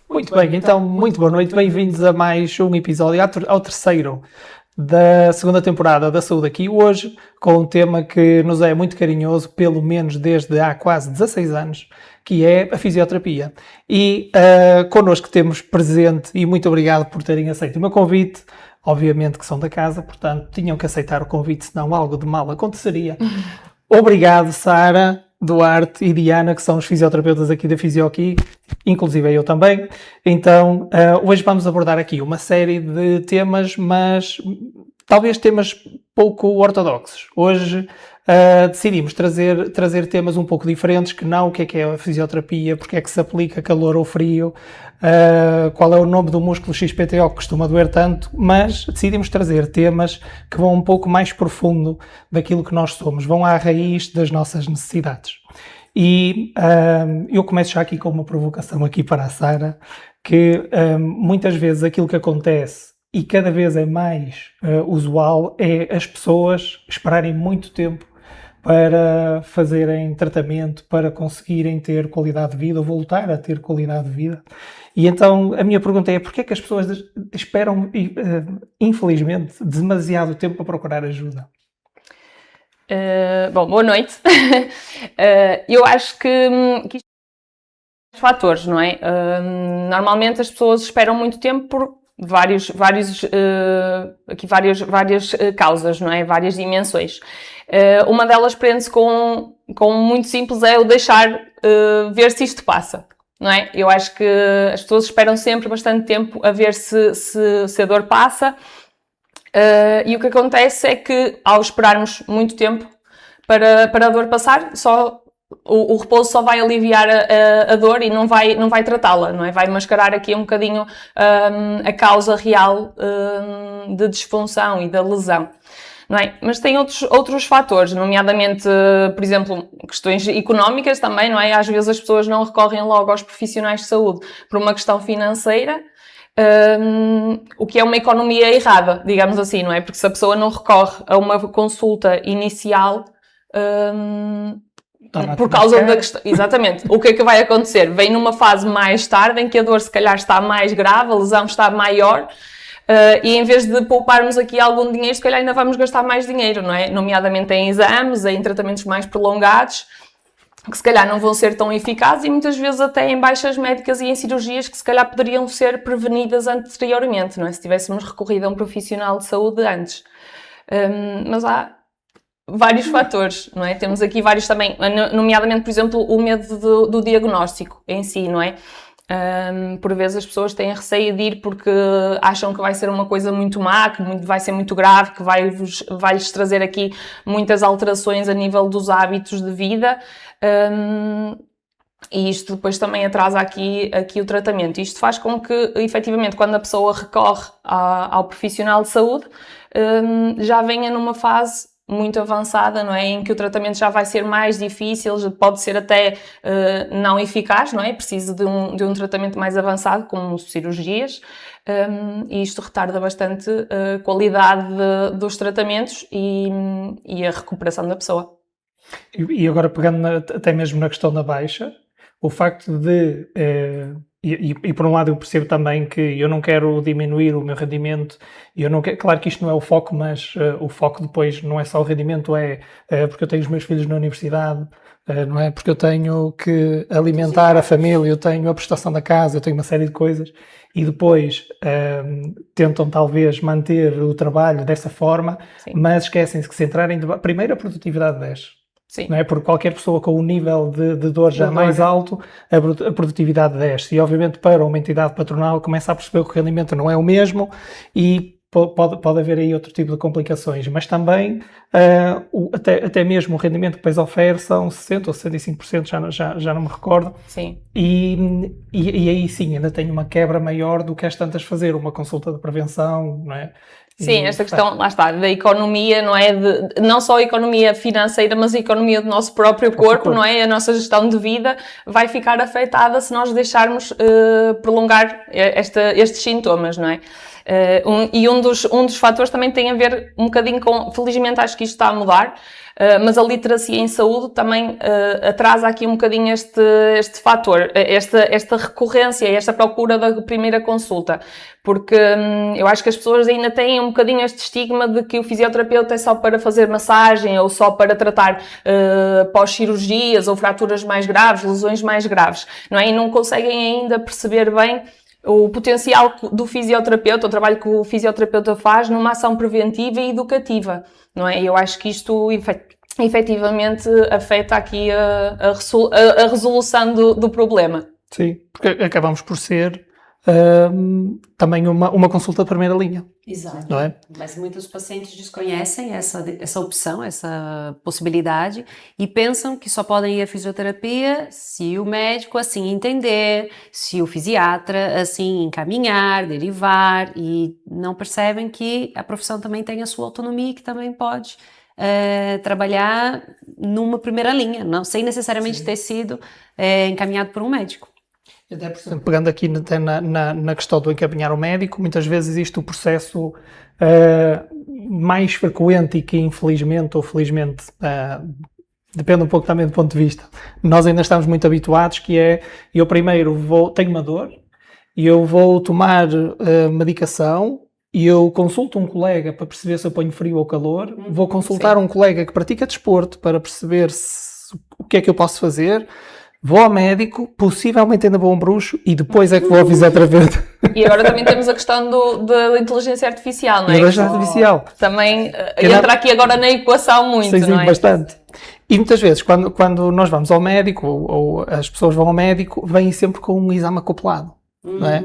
Muito bem, então, muito boa noite, bem-vindos a mais um episódio, ao terceiro da segunda temporada da Saúde Aqui, hoje com um tema que nos é muito carinhoso, pelo menos desde há quase 16 anos, que é a fisioterapia. E connosco temos presente, e muito obrigado por terem aceito o meu convite, obviamente que são da casa, portanto tinham que aceitar o convite, senão algo de mal aconteceria. Obrigado, Sara, Duarte e Diana, que são os fisioterapeutas aqui da Fisio Aqui, inclusive eu também. Então, hoje vamos abordar aqui uma série de temas, mas talvez temas pouco ortodoxos. Hoje decidimos trazer temas um pouco diferentes, que não o que é a fisioterapia, porque é que se aplica calor ou frio, qual é o nome do músculo XPTO que costuma doer tanto, mas decidimos trazer temas que vão um pouco mais profundo daquilo que nós somos, vão à raiz das nossas necessidades. E eu começo já aqui com uma provocação aqui para a Sara, que muitas vezes aquilo que acontece, e cada vez é mais usual, é as pessoas esperarem muito tempo para fazerem tratamento, para conseguirem ter qualidade de vida, ou voltar a ter qualidade de vida. E então a minha pergunta é, porquê é que as pessoas esperam, infelizmente, demasiado tempo para procurar ajuda? Bom, boa noite. Eu acho que isto tem fatores, não é? Normalmente as pessoas esperam muito tempo por várias causas, não é? Várias dimensões. Uma delas prende-se com muito simples, é o deixar ver se isto passa, não é? Eu acho que as pessoas esperam sempre bastante tempo a ver se a dor passa. E o que acontece é que, ao esperarmos muito tempo para a dor passar, o repouso só vai aliviar a dor e não vai tratá-la, não é? Vai mascarar aqui um bocadinho a causa real de disfunção e da lesão. Não é? Mas tem outros fatores, nomeadamente, por exemplo, questões económicas também, não é? Às vezes as pessoas não recorrem logo aos profissionais de saúde por uma questão financeira, o que é uma economia errada, digamos assim, não é? Porque se a pessoa não recorre a uma consulta inicial, por causa da questão, exatamente, o que é que vai acontecer? Vem numa fase mais tarde, em que a dor se calhar está mais grave, a lesão está maior, e em vez de pouparmos aqui algum dinheiro, se calhar ainda vamos gastar mais dinheiro, não é? Nomeadamente em exames, em tratamentos mais prolongados, que se calhar não vão ser tão eficazes e muitas vezes até em baixas médicas e em cirurgias que se calhar poderiam ser prevenidas anteriormente, não é? Se tivéssemos recorrido a um profissional de saúde antes. Mas há vários fatores, não é? Temos aqui vários também, nomeadamente, por exemplo, o medo do diagnóstico em si, não é? Por vezes as pessoas têm receio de ir porque acham que vai ser uma coisa muito má, que vai ser muito grave, que vai-lhes trazer aqui muitas alterações a nível dos hábitos de vida, e isto depois também atrasa aqui o tratamento. Isto faz com que, efetivamente, quando a pessoa recorre ao profissional de saúde, já venha numa fase muito avançada, não é? Em que o tratamento já vai ser mais difícil, pode ser até não eficaz, não é? Precisa de um tratamento mais avançado, como cirurgias, e isto retarda bastante a qualidade dos tratamentos e a recuperação da pessoa. E agora pegando até mesmo na questão da baixa, o facto de... E por um lado eu percebo também que eu não quero diminuir o meu rendimento, claro que isto não é o foco, mas o foco depois não é só o rendimento, porque eu tenho os meus filhos na universidade, não é? Porque eu tenho que alimentar a família, eu tenho a prestação da casa, eu tenho uma série de coisas, e depois tentam talvez manter o trabalho dessa forma, sim, mas esquecem-se que se entrarem... Primeiro a produtividade desce. Sim. Não é? Porque qualquer pessoa com um nível de dor já mais alto, a produtividade desce. E, obviamente, para uma entidade patronal, começa a perceber que o rendimento não é o mesmo e pode haver aí outro tipo de complicações, mas também até mesmo o rendimento que depois oferece são 60% ou 65%, já não me recordo. Sim. E aí sim, ainda tem uma quebra maior do que as tantas fazer uma consulta de prevenção, não é? Sim, esta questão, lá está, da economia, não é? Não só a economia financeira, mas a economia do nosso próprio corpo, não é? A nossa gestão de vida vai ficar afetada se nós deixarmos prolongar estes sintomas, não é? Um dos fatores também tem a ver um bocadinho com, felizmente acho que isto está a mudar, mas a literacia em saúde também atrasa aqui um bocadinho este fator, esta recorrência, esta procura da primeira consulta, porque eu acho que as pessoas ainda têm um bocadinho este estigma de que o fisioterapeuta é só para fazer massagem ou só para tratar pós-cirurgias ou fraturas mais graves, lesões mais graves, não é? E não conseguem ainda perceber bem o potencial do fisioterapeuta, o trabalho que o fisioterapeuta faz numa ação preventiva e educativa, não é? Eu acho que isto efetivamente afeta aqui a resolução do problema. Sim, porque acabamos por ser também uma consulta de primeira linha. Exato. Não é? Mas muitos pacientes desconhecem essa opção, essa possibilidade e pensam que só podem ir à fisioterapia se o médico assim entender, se o fisiatra assim encaminhar, derivar, e não percebem que a profissão também tem a sua autonomia, que também pode trabalhar numa primeira linha, não, sem necessariamente ter sido encaminhado por um médico. Até por exemplo, pegando aqui na questão do encaminhar ao médico, muitas vezes existe o processo mais frequente e que infelizmente ou felizmente depende um pouco também do ponto de vista, nós ainda estamos muito habituados, que é, eu primeiro tenho uma dor e eu vou tomar medicação e eu consulto um colega para perceber se eu ponho frio ou calor, vou consultar um colega que pratica desporto para perceber o que é que eu posso fazer. Vou ao médico, possivelmente ainda vou a um bruxo e depois é que vou ao fisioterapeuta. E agora também temos a questão da inteligência artificial, não é? Inteligência artificial. Também entra aqui agora na equação muito, sim, não é? Bastante. E muitas vezes, quando nós vamos ao médico, ou as pessoas vão ao médico, vêm sempre com um exame acoplado, não é?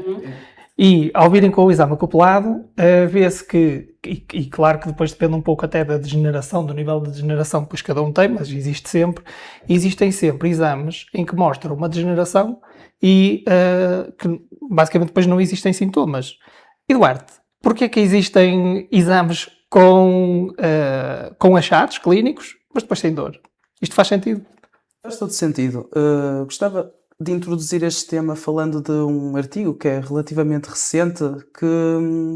E ao virem com o exame acoplado, vê-se que, e claro que depois depende um pouco até da degeneração, do nível de degeneração que depois cada um tem, mas existem sempre exames em que mostram uma degeneração e que basicamente depois não existem sintomas. Eduardo, porquê é que existem exames com achados clínicos, mas depois sem dor? Isto faz sentido? Faz todo sentido. Gostava de introduzir este tema falando de um artigo que é relativamente recente, que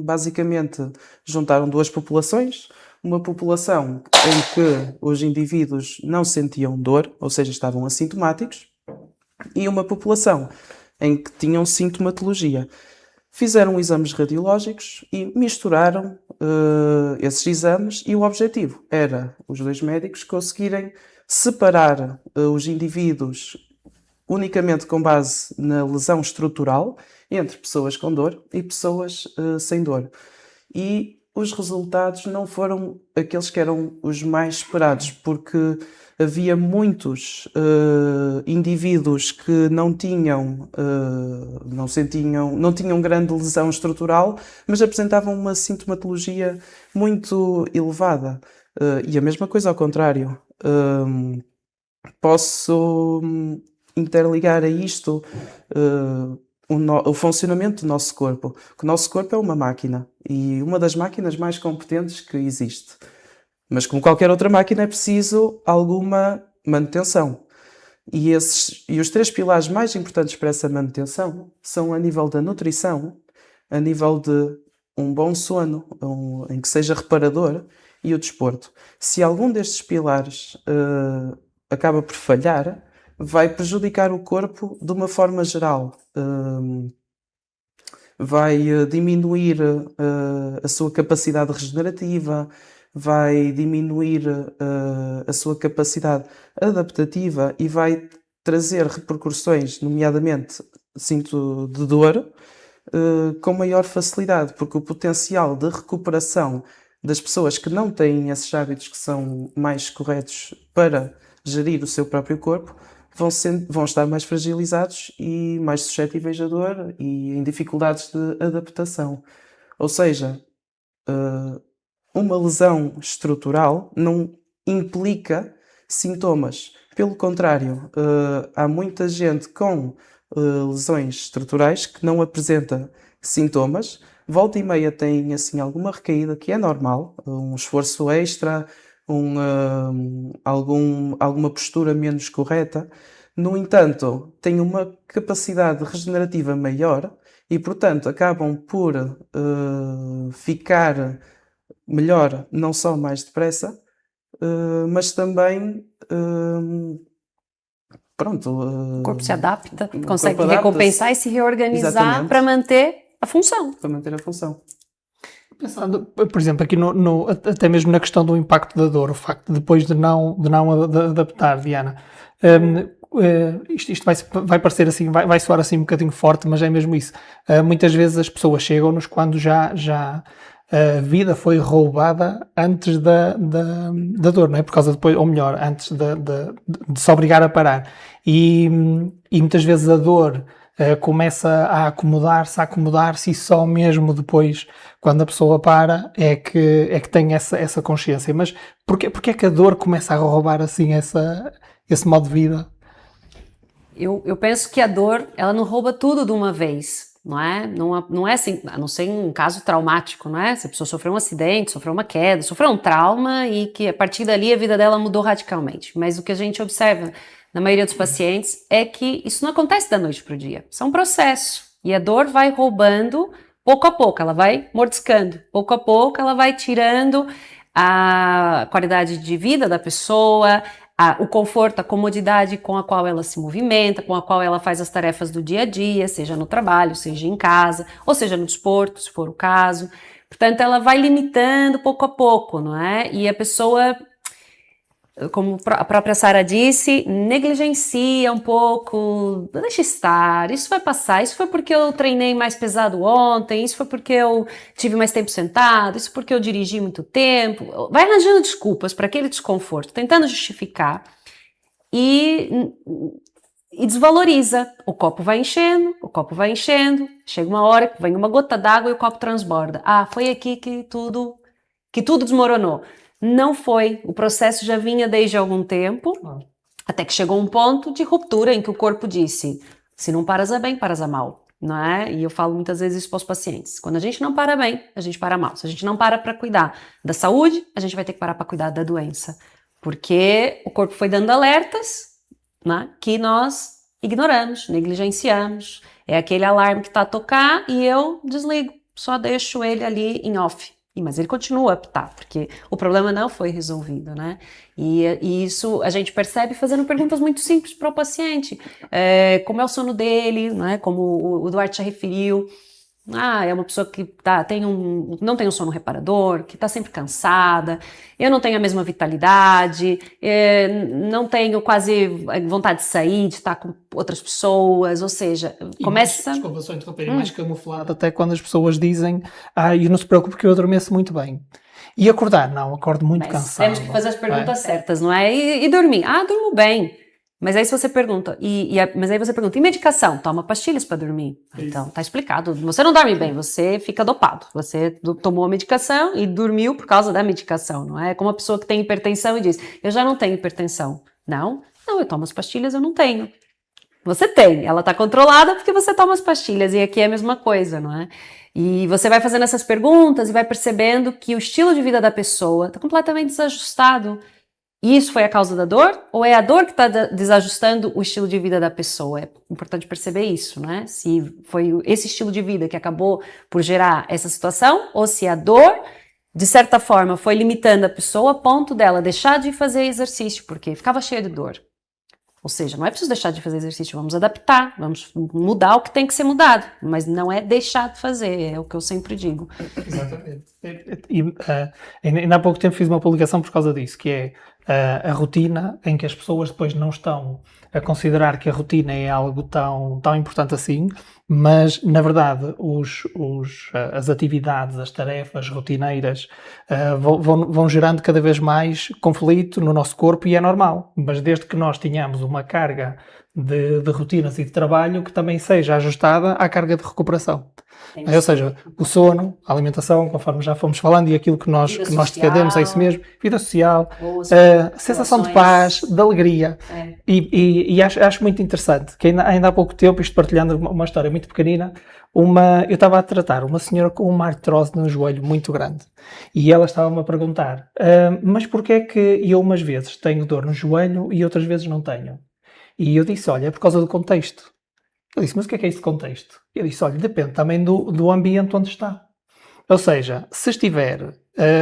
basicamente juntaram duas populações. Uma população em que os indivíduos não sentiam dor, ou seja, estavam assintomáticos, e uma população em que tinham sintomatologia. Fizeram exames radiológicos e misturaram esses exames, e o objetivo era os dois médicos conseguirem separar os indivíduos unicamente com base na lesão estrutural entre pessoas com dor e pessoas sem dor. E os resultados não foram aqueles que eram os mais esperados, porque havia muitos indivíduos que não tinham grande lesão estrutural, mas apresentavam uma sintomatologia muito elevada. E a mesma coisa ao contrário. Posso interligar a isto o funcionamento do nosso corpo. Que o nosso corpo é uma máquina, e uma das máquinas mais competentes que existe. Mas como qualquer outra máquina é preciso alguma manutenção. E os três pilares mais importantes para essa manutenção são a nível da nutrição, a nível de um bom sono, em que seja reparador, e o desporto. Se algum destes pilares acaba por falhar, vai prejudicar o corpo de uma forma geral. Vai diminuir a sua capacidade regenerativa, vai diminuir a sua capacidade adaptativa e vai trazer repercussões, nomeadamente sinto de dor, com maior facilidade, porque o potencial de recuperação das pessoas que não têm esses hábitos que são mais corretos para gerir o seu próprio corpo vão estar mais fragilizados e mais suscetíveis à dor e em dificuldades de adaptação. Ou seja, uma lesão estrutural não implica sintomas. Pelo contrário, há muita gente com lesões estruturais que não apresenta sintomas. Volta e meia tem assim alguma recaída que é normal, um esforço extra, alguma postura menos correta. No entanto, tem uma capacidade regenerativa maior e, portanto, acabam por ficar melhor, não só mais depressa, mas também, pronto. O corpo se adapta, o consegue corpo adapta-se. recompensar e se reorganizar Exatamente. para manter a função. Para manter a função. Pensando, por exemplo, aqui até mesmo na questão do impacto da dor, o facto de depois de não adaptar, Diana, isto vai parecer assim, vai soar assim um bocadinho forte, mas é mesmo isso. Muitas vezes as pessoas chegam-nos quando já a vida foi roubada antes da dor, não é? Por causa depois, ou melhor, antes de se obrigar a parar. E muitas vezes a dor começa a acomodar-se e só mesmo depois, quando a pessoa para, é que tem essa consciência. Mas porquê é que a dor começa a roubar assim esse modo de vida? Eu penso que a dor, ela não rouba tudo de uma vez, não é? Não é assim, a não ser em um caso traumático, não é? Se a pessoa sofreu um acidente, sofreu uma queda, sofreu um trauma e que a partir dali a vida dela mudou radicalmente. Mas o que a gente observa na maioria dos pacientes é que isso não acontece da noite para o dia. Isso é um processo. E a dor vai roubando pouco a pouco, ela vai mordiscando. Pouco a pouco ela vai tirando a qualidade de vida da pessoa, o conforto, a comodidade com a qual ela se movimenta, com a qual ela faz as tarefas do dia a dia, seja no trabalho, seja em casa, ou seja no desporto, se for o caso. Portanto, ela vai limitando pouco a pouco, não é? E a pessoa, como a própria Sara disse, negligencia um pouco, deixa estar, isso vai passar, isso foi porque eu treinei mais pesado ontem, isso foi porque eu tive mais tempo sentado, isso porque eu dirigi muito tempo, vai arranjando desculpas para aquele desconforto, tentando justificar e desvaloriza, o copo vai enchendo, chega uma hora que vem uma gota d'água e o copo transborda, foi aqui que tudo desmoronou. Não foi, o processo já vinha desde algum tempo, até que chegou um ponto de ruptura em que o corpo disse, se não paras a bem, paras a mal, não é? E eu falo muitas vezes isso para os pacientes, quando a gente não para bem, a gente para mal, se a gente não para cuidar da saúde, a gente vai ter que parar para cuidar da doença, porque o corpo foi dando alertas, né, que nós ignoramos, negligenciamos, é aquele alarme que está a tocar e eu desligo, só deixo ele ali em off. Mas ele continua a apitar, porque o problema não foi resolvido, né? E isso a gente percebe fazendo perguntas muito simples para o paciente. Como é o sono dele, né? Como o Duarte já referiu. É uma pessoa que não tem um sono reparador, que está sempre cansada, eu não tenho a mesma vitalidade, não tenho quase vontade de sair, de estar com outras pessoas, ou seja, começa... Desculpa, só interromper, mais camuflado até quando as pessoas dizem e não se preocupe que eu adormeço muito bem. E acordar? Não, acordo muito cansado. Temos que fazer as perguntas certas, não é? E dormir? Durmo bem. Mas aí você pergunta, e medicação? Toma pastilhas para dormir. Então, tá explicado. Você não dorme bem, você fica dopado. Você tomou a medicação e dormiu por causa da medicação, não é? Como a pessoa que tem hipertensão e diz, eu já não tenho hipertensão. Não, eu tomo as pastilhas, eu não tenho. Você tem, ela tá controlada porque você toma as pastilhas, e aqui é a mesma coisa, não é? E você vai fazendo essas perguntas e vai percebendo que o estilo de vida da pessoa tá completamente desajustado. E isso foi a causa da dor? Ou é a dor que está desajustando o estilo de vida da pessoa? É importante perceber isso, né? Se foi esse estilo de vida que acabou por gerar essa situação, ou se a dor, de certa forma, foi limitando a pessoa a ponto dela deixar de fazer exercício, porque ficava cheia de dor. Ou seja, não é preciso deixar de fazer exercício, vamos adaptar, vamos mudar o que tem que ser mudado, mas não é deixar de fazer, é o que eu sempre digo. Exatamente. E ainda há pouco tempo fiz uma publicação por causa disso, que é a rotina, em que as pessoas depois não estão a considerar que a rotina é algo tão importante assim, mas na verdade as atividades, as tarefas rotineiras vão gerando cada vez mais conflito no nosso corpo, e é normal, mas desde que nós tenhamos uma carga de rotinas e de trabalho que também seja ajustada à carga de recuperação. Ou seja, o sono, a alimentação, conforme já fomos falando, e aquilo que nós defendemos é isso mesmo, vida social, a sensação de paz, de alegria. E acho muito interessante, que ainda há pouco tempo, isto partilhando uma história muito pequenina, eu estava a tratar uma senhora com uma artrose no joelho muito grande. E ela estava-me a perguntar, mas porquê é que eu umas vezes tenho dor no joelho e outras vezes não tenho? E eu disse, olha, é por causa do contexto. Eu disse, mas o que é esse contexto? Eu disse, olha, depende também do ambiente onde está. Ou seja, se estiver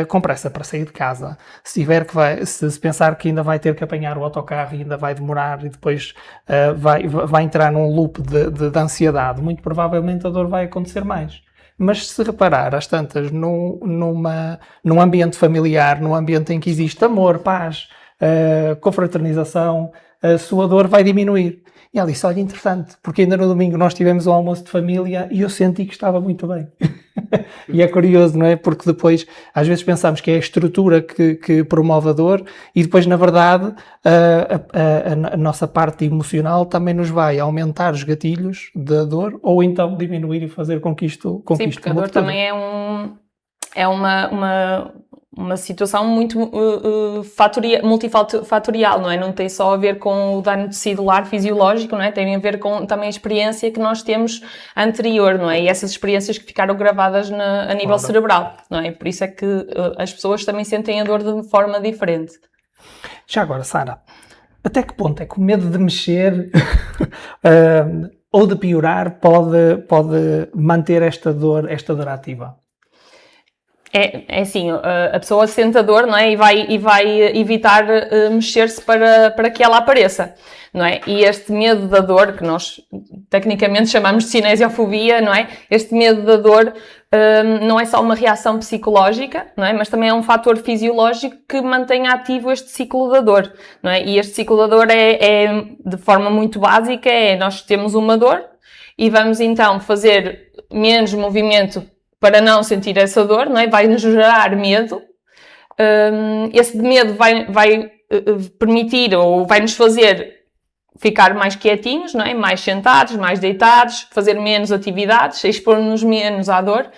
com pressa para sair de casa, se pensar que ainda vai ter que apanhar o autocarro e ainda vai demorar e depois vai entrar num loop de ansiedade, muito provavelmente a dor vai acontecer mais. Mas se reparar, às tantas, num ambiente familiar, num ambiente em que existe amor, paz, confraternização, a sua dor vai diminuir. E ela disse, olha, interessante, porque ainda no domingo nós tivemos um almoço de família e eu senti que estava muito bem. E é curioso, não é? Porque depois, às vezes pensamos que é a estrutura que promove a dor e depois, na verdade, a nossa parte emocional também nos vai aumentar os gatilhos da dor ou então diminuir e fazer com que isto Sim, porque a dor também é uma situação muito multifatorial, não é? Não tem só a ver com o dano tecidular fisiológico, não é? Tem a ver com também a experiência que nós temos anterior, não é? E essas experiências que ficaram gravadas a nível cerebral, não é? Por isso é que as pessoas também sentem a dor de forma diferente. Já agora, Sara, até que ponto é que o medo de mexer ou de piorar pode manter esta dor ativa? É assim, a pessoa sente a dor, não é? E vai evitar mexer-se para que ela apareça, não é? E este medo da dor, que nós tecnicamente chamamos de cinesiofobia, não é? Este medo da dor não é só uma reação psicológica, não é? Mas também é um fator fisiológico que mantém ativo este ciclo da dor, não é? E este ciclo da dor é de forma muito básica, nós temos uma dor e vamos então fazer menos movimento para não sentir essa dor, não é? Vai-nos gerar medo. Esse medo vai permitir ou vai-nos fazer ficar mais quietinhos, não é? Mais sentados, mais deitados, fazer menos atividades, expor-nos menos à dor.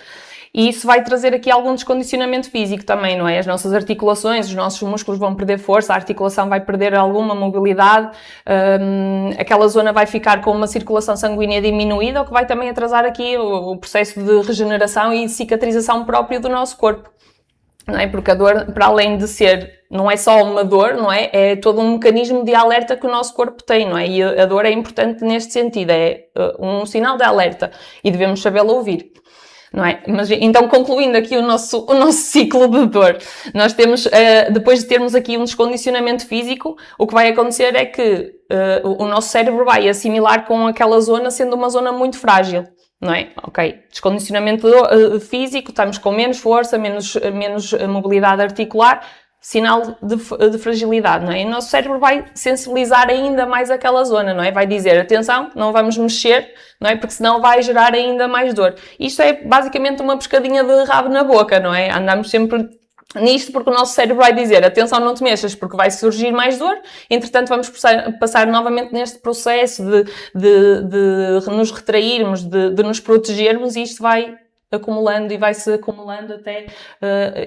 E isso vai trazer aqui algum descondicionamento físico também, não é? As nossas articulações, os nossos músculos vão perder força, a articulação vai perder alguma mobilidade, aquela zona vai ficar com uma circulação sanguínea diminuída, o que vai também atrasar aqui o processo de regeneração e de cicatrização próprio do nosso corpo. Não é? Porque a dor, para além de ser, não é só uma dor, não é? É todo um mecanismo de alerta que o nosso corpo tem, não é? E a dor é importante neste sentido, é um sinal de alerta e devemos sabê-lo ouvir. Não é? Mas, então, concluindo aqui o nosso ciclo de dor, nós temos, depois de termos aqui um descondicionamento físico, o que vai acontecer é que o nosso cérebro vai assimilar com aquela zona sendo uma zona muito frágil, não é? Ok, descondicionamento físico, estamos com menos força, menos mobilidade articular, sinal de fragilidade, não é? E o nosso cérebro vai sensibilizar ainda mais aquela zona, não é? Vai dizer, atenção, não vamos mexer, não é? Porque senão vai gerar ainda mais dor. Isto é basicamente uma pescadinha de rabo na boca, não é? Andamos sempre nisto porque o nosso cérebro vai dizer, atenção, não te mexas porque vai surgir mais dor, entretanto vamos passar novamente neste processo de nos retrairmos, de nos protegermos e isto vai acumulando e vai-se acumulando até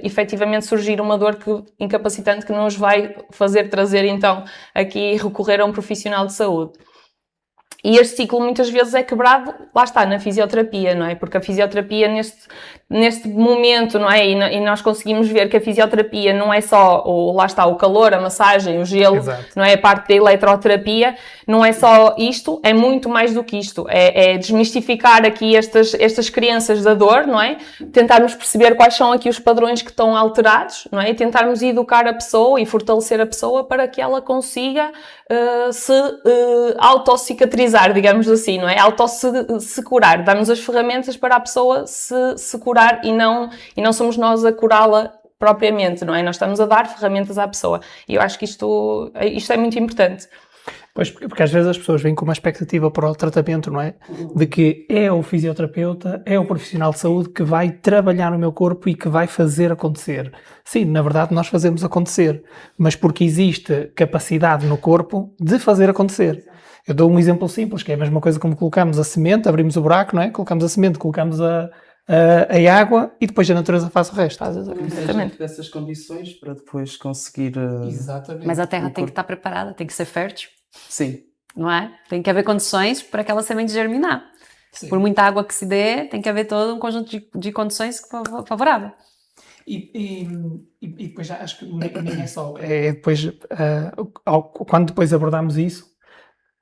efetivamente surgir uma dor incapacitante que nos vai fazer trazer então aqui recorrer a um profissional de saúde. E este ciclo muitas vezes é quebrado, lá está, na fisioterapia, não é? Porque a fisioterapia neste momento, não é? E nós conseguimos ver que a fisioterapia não é só, lá está, o calor, a massagem, o gelo, exato, não é? A parte da eletroterapia, não é só isto, é muito mais do que isto. É desmistificar aqui estas crenças da dor, não é? Tentarmos perceber quais são aqui os padrões que estão alterados, não é? E tentarmos educar a pessoa e fortalecer a pessoa para que ela consiga se autocicatrizar, digamos assim, não é? Se curar, darmos as ferramentas para a pessoa se curar e não somos nós a curá-la propriamente, não é? Nós estamos a dar ferramentas à pessoa e eu acho que isto é muito importante. Pois, porque às vezes as pessoas vêm com uma expectativa para o tratamento, não é? De que é o fisioterapeuta, é o profissional de saúde que vai trabalhar no meu corpo e que vai fazer acontecer. Sim, na verdade nós fazemos acontecer, mas porque existe capacidade no corpo de fazer acontecer. Eu dou um exemplo simples, que é a mesma coisa como colocamos a semente, abrimos o buraco, não é? Colocamos a semente, colocamos a água e depois a natureza faz o resto. Exatamente. Dessas condições para depois conseguir... Exatamente. Mas a terra tem que estar preparada, tem que ser fértil, Sim. não é? Tem que haver condições para aquela semente germinar. Sim. Por muita água que se dê, tem que haver todo um conjunto de condições favorável. E depois já acho que nem é só. É depois, quando depois abordamos isso,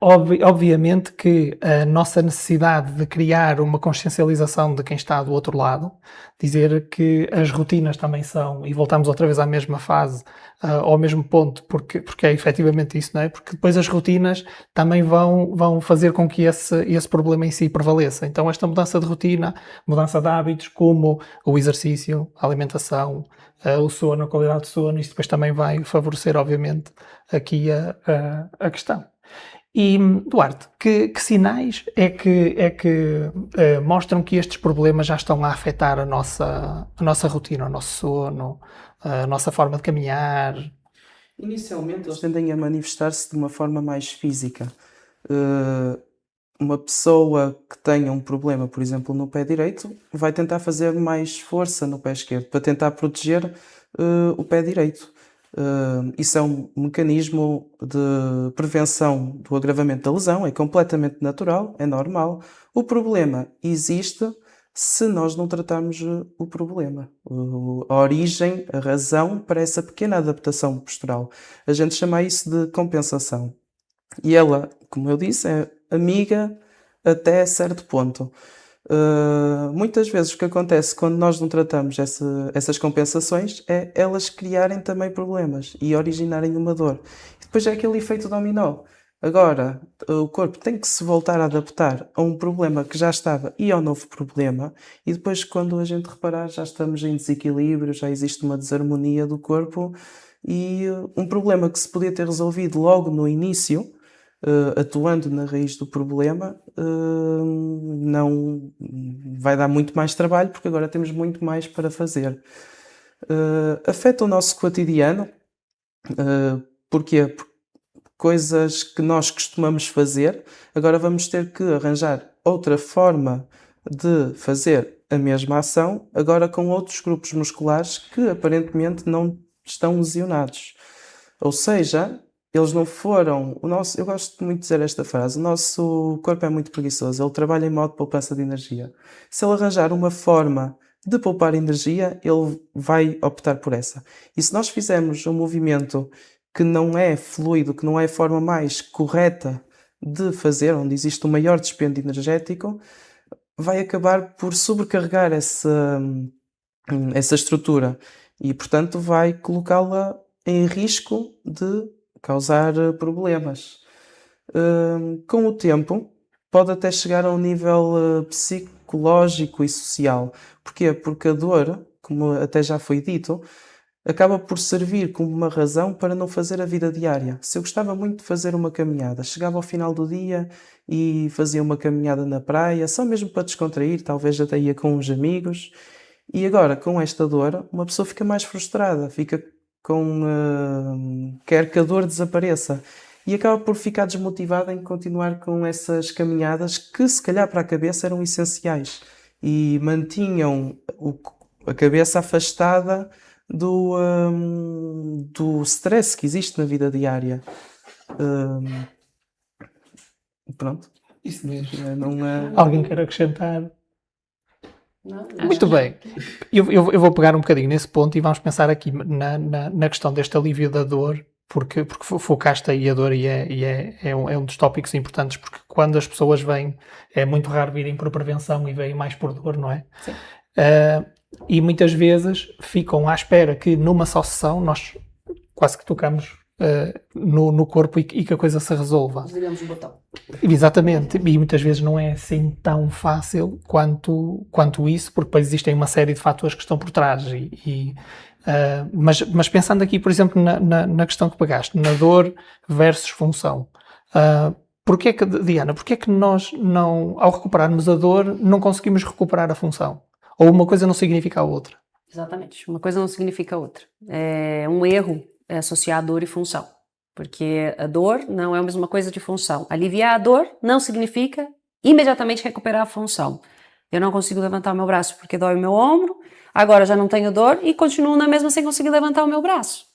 obviamente que a nossa necessidade de criar uma consciencialização de quem está do outro lado, dizer que as rotinas também são, e voltamos outra vez à mesma fase, ao mesmo ponto, porque é efetivamente isso, não é? Porque depois as rotinas também vão fazer com que esse problema em si prevaleça. Então esta mudança de rotina, mudança de hábitos, como o exercício, a alimentação, o sono, a qualidade de sono, isto depois também vai favorecer, obviamente, aqui a questão. E, Duarte, que sinais é que mostram que estes problemas já estão a afetar a nossa rotina, o nosso sono, a nossa forma de caminhar? Inicialmente eles tendem a manifestar-se de uma forma mais física. Uma pessoa que tenha um problema, por exemplo, no pé direito, vai tentar fazer mais força no pé esquerdo para tentar proteger o pé direito. Isso é um mecanismo de prevenção do agravamento da lesão, é completamente natural, é normal. O problema existe se nós não tratarmos o problema, a origem, a razão para essa pequena adaptação postural. A gente chama isso de compensação. E ela, como eu disse, é amiga até certo ponto. Muitas vezes o que acontece quando nós não tratamos essas compensações é elas criarem também problemas e originarem uma dor. E depois é aquele efeito dominó. Agora, o corpo tem que se voltar a adaptar a um problema que já estava e ao novo problema, e depois, quando a gente reparar, já estamos em desequilíbrio, já existe uma desarmonia do corpo, e um problema que se podia ter resolvido logo no início, atuando na raiz do problema, não vai dar muito mais trabalho, porque agora temos muito mais para fazer. Afeta o nosso cotidiano. Porquê? Porque coisas que nós costumamos fazer, agora vamos ter que arranjar outra forma de fazer a mesma ação, agora com outros grupos musculares que aparentemente não estão lesionados. Ou seja, eles não foram... eu gosto muito de dizer esta frase: o nosso corpo é muito preguiçoso, ele trabalha em modo de poupança de energia. Se ele arranjar uma forma de poupar energia, ele vai optar por essa. E se nós fizermos um movimento que não é fluido, que não é a forma mais correta de fazer, onde existe um maior dispêndio energético, vai acabar por sobrecarregar essa estrutura e, portanto, vai colocá-la em risco de causar problemas. Com o tempo, pode até chegar a um nível psicológico e social. Porquê? Porque a dor, como até já foi dito, acaba por servir como uma razão para não fazer a vida diária. Se eu gostava muito de fazer uma caminhada, chegava ao final do dia e fazia uma caminhada na praia, só mesmo para descontrair, talvez até ia com uns amigos. E agora, com esta dor, uma pessoa fica mais frustrada, fica quer que a dor desapareça. E acaba por ficar desmotivada em continuar com essas caminhadas que, se calhar, para a cabeça eram essenciais e mantinham a cabeça afastada do stress que existe na vida diária. Pronto. Isso mesmo. Não é... Alguém quer acrescentar? Não, Muito bem. Eu vou pegar um bocadinho nesse ponto e vamos pensar aqui na questão deste alívio da dor, porque focaste aí a dor e é um dos tópicos importantes, porque quando as pessoas vêm, é muito raro virem por prevenção e vêm mais por dor, não é? Sim. E muitas vezes ficam à espera que numa só sessão nós quase que tocamos no corpo e que a coisa se resolva. Desligamos o botão. Exatamente, e muitas vezes não é assim tão fácil quanto isso, porque depois existem uma série de fatores que estão por trás. Mas pensando aqui, por exemplo, na questão que pegaste, na dor versus função, Diana, porquê é que nós, não, ao recuperarmos a dor, não conseguimos recuperar a função? Ou uma coisa não significa a outra? Exatamente, uma coisa não significa a outra. É um erro associar dor e função, porque a dor não é a mesma coisa de função. Aliviar a dor não significa imediatamente recuperar a função. Eu não consigo levantar o meu braço porque dói o meu ombro, agora já não tenho dor e continuo na mesma sem conseguir levantar o meu braço.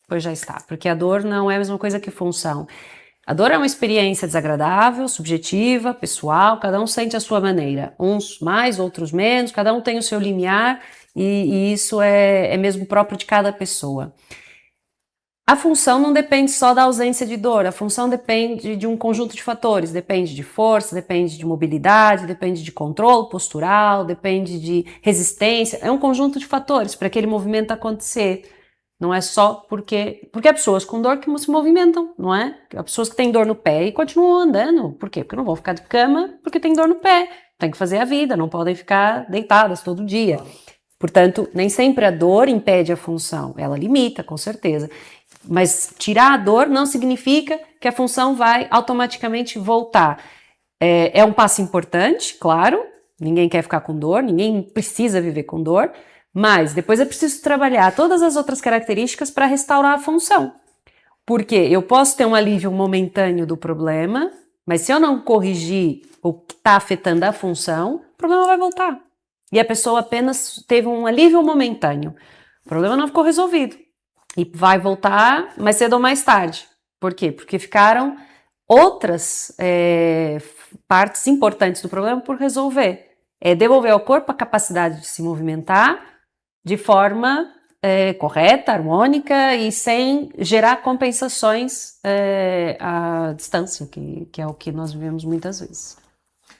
Pois já está, porque a dor não é a mesma coisa que função. A dor é uma experiência desagradável, subjetiva, pessoal, cada um sente a sua maneira. Uns mais, outros menos, cada um tem o seu limiar e isso é mesmo próprio de cada pessoa. A função não depende só da ausência de dor, a função depende de um conjunto de fatores, depende de força, depende de mobilidade, depende de controle postural, depende de resistência, é um conjunto de fatores para aquele movimento acontecer. Não é só porque há pessoas com dor que se movimentam, não é? Há pessoas que têm dor no pé e continuam andando. Por quê? Porque não vão ficar de cama porque tem dor no pé. Tem que fazer a vida, não podem ficar deitadas todo dia. Portanto, nem sempre a dor impede a função. Ela limita, com certeza. Mas tirar a dor não significa que a função vai automaticamente voltar. É um passo importante, claro. Ninguém quer ficar com dor, ninguém precisa viver com dor. Mas depois é preciso trabalhar todas as outras características para restaurar a função. Porque eu posso ter um alívio momentâneo do problema, mas se eu não corrigir o que está afetando a função, o problema vai voltar. E a pessoa apenas teve um alívio momentâneo. O problema não ficou resolvido. E vai voltar mais cedo ou mais tarde. Por quê? Porque ficaram outras partes importantes do problema por resolver. É devolver ao corpo a capacidade de se movimentar de forma correta, harmônica e sem gerar compensações à distância, que é o que nós vivemos muitas vezes.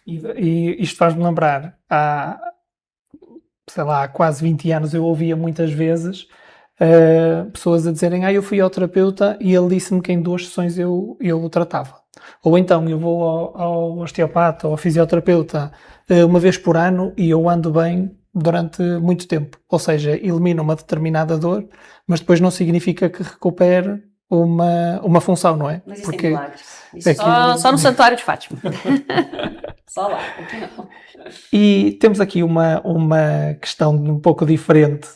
E isto faz-me lembrar, há quase 20 anos eu ouvia muitas vezes pessoas a dizerem, eu fui ao terapeuta e ele disse-me que em 2 sessões eu o tratava. Ou então eu vou ao osteopata ou ao fisioterapeuta uma vez por ano e eu ando bem durante muito tempo. Ou seja, elimina uma determinada dor, mas depois não significa que recupere uma função, não é? Mas isso porque é milagres. Isso só no Santuário de Fátima. Só lá, aqui não. E temos aqui uma questão um pouco diferente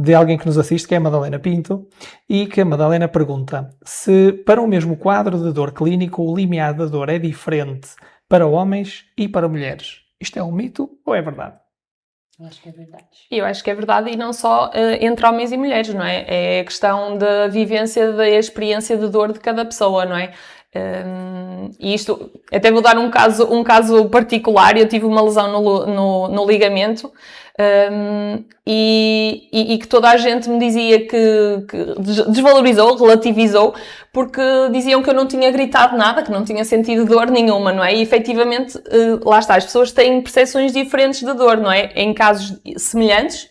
de alguém que nos assiste, que é a Madalena Pinto, e que a Madalena pergunta se para o mesmo quadro de dor clínico o limiar da dor é diferente para homens e para mulheres. Isto é um mito ou é verdade? Eu acho que é verdade. Eu acho que é verdade, e não só entre homens e mulheres, não é? É a questão da vivência, da experiência de dor de cada pessoa, não é? E isto, até vou dar um caso particular. Eu tive uma lesão no ligamento e que toda a gente me dizia que desvalorizou, relativizou, porque diziam que eu não tinha gritado nada, que não tinha sentido dor nenhuma, não é? E efetivamente, lá está, as pessoas têm percepções diferentes de dor, não é? Em casos semelhantes,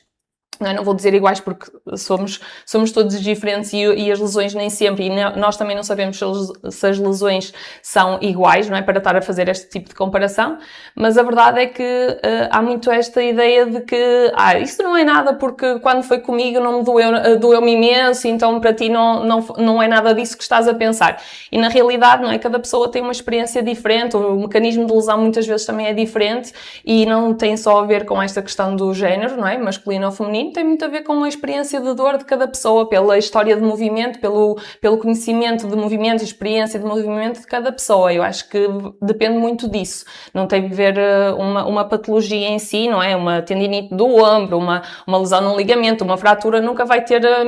não vou dizer iguais porque somos todos diferentes e as lesões nem sempre, e nós também não sabemos se as lesões são iguais, não é? Para estar a fazer este tipo de comparação, mas a verdade é que há muito esta ideia de que isso não é nada porque quando foi comigo não me doeu-me imenso, então para ti não é nada disso que estás a pensar. E na realidade, não é? Cada pessoa tem uma experiência diferente, o mecanismo de lesão muitas vezes também é diferente e não tem só a ver com esta questão do género, não é? Masculino ou feminino, tem muito a ver com a experiência de dor de cada pessoa, pela história de movimento, pelo conhecimento de movimento e experiência de movimento de cada pessoa. Eu acho que depende muito disso. Não tem a ver uma patologia em si, não é? Uma tendinite do ombro, uma lesão num ligamento, uma fratura, nunca vai ter o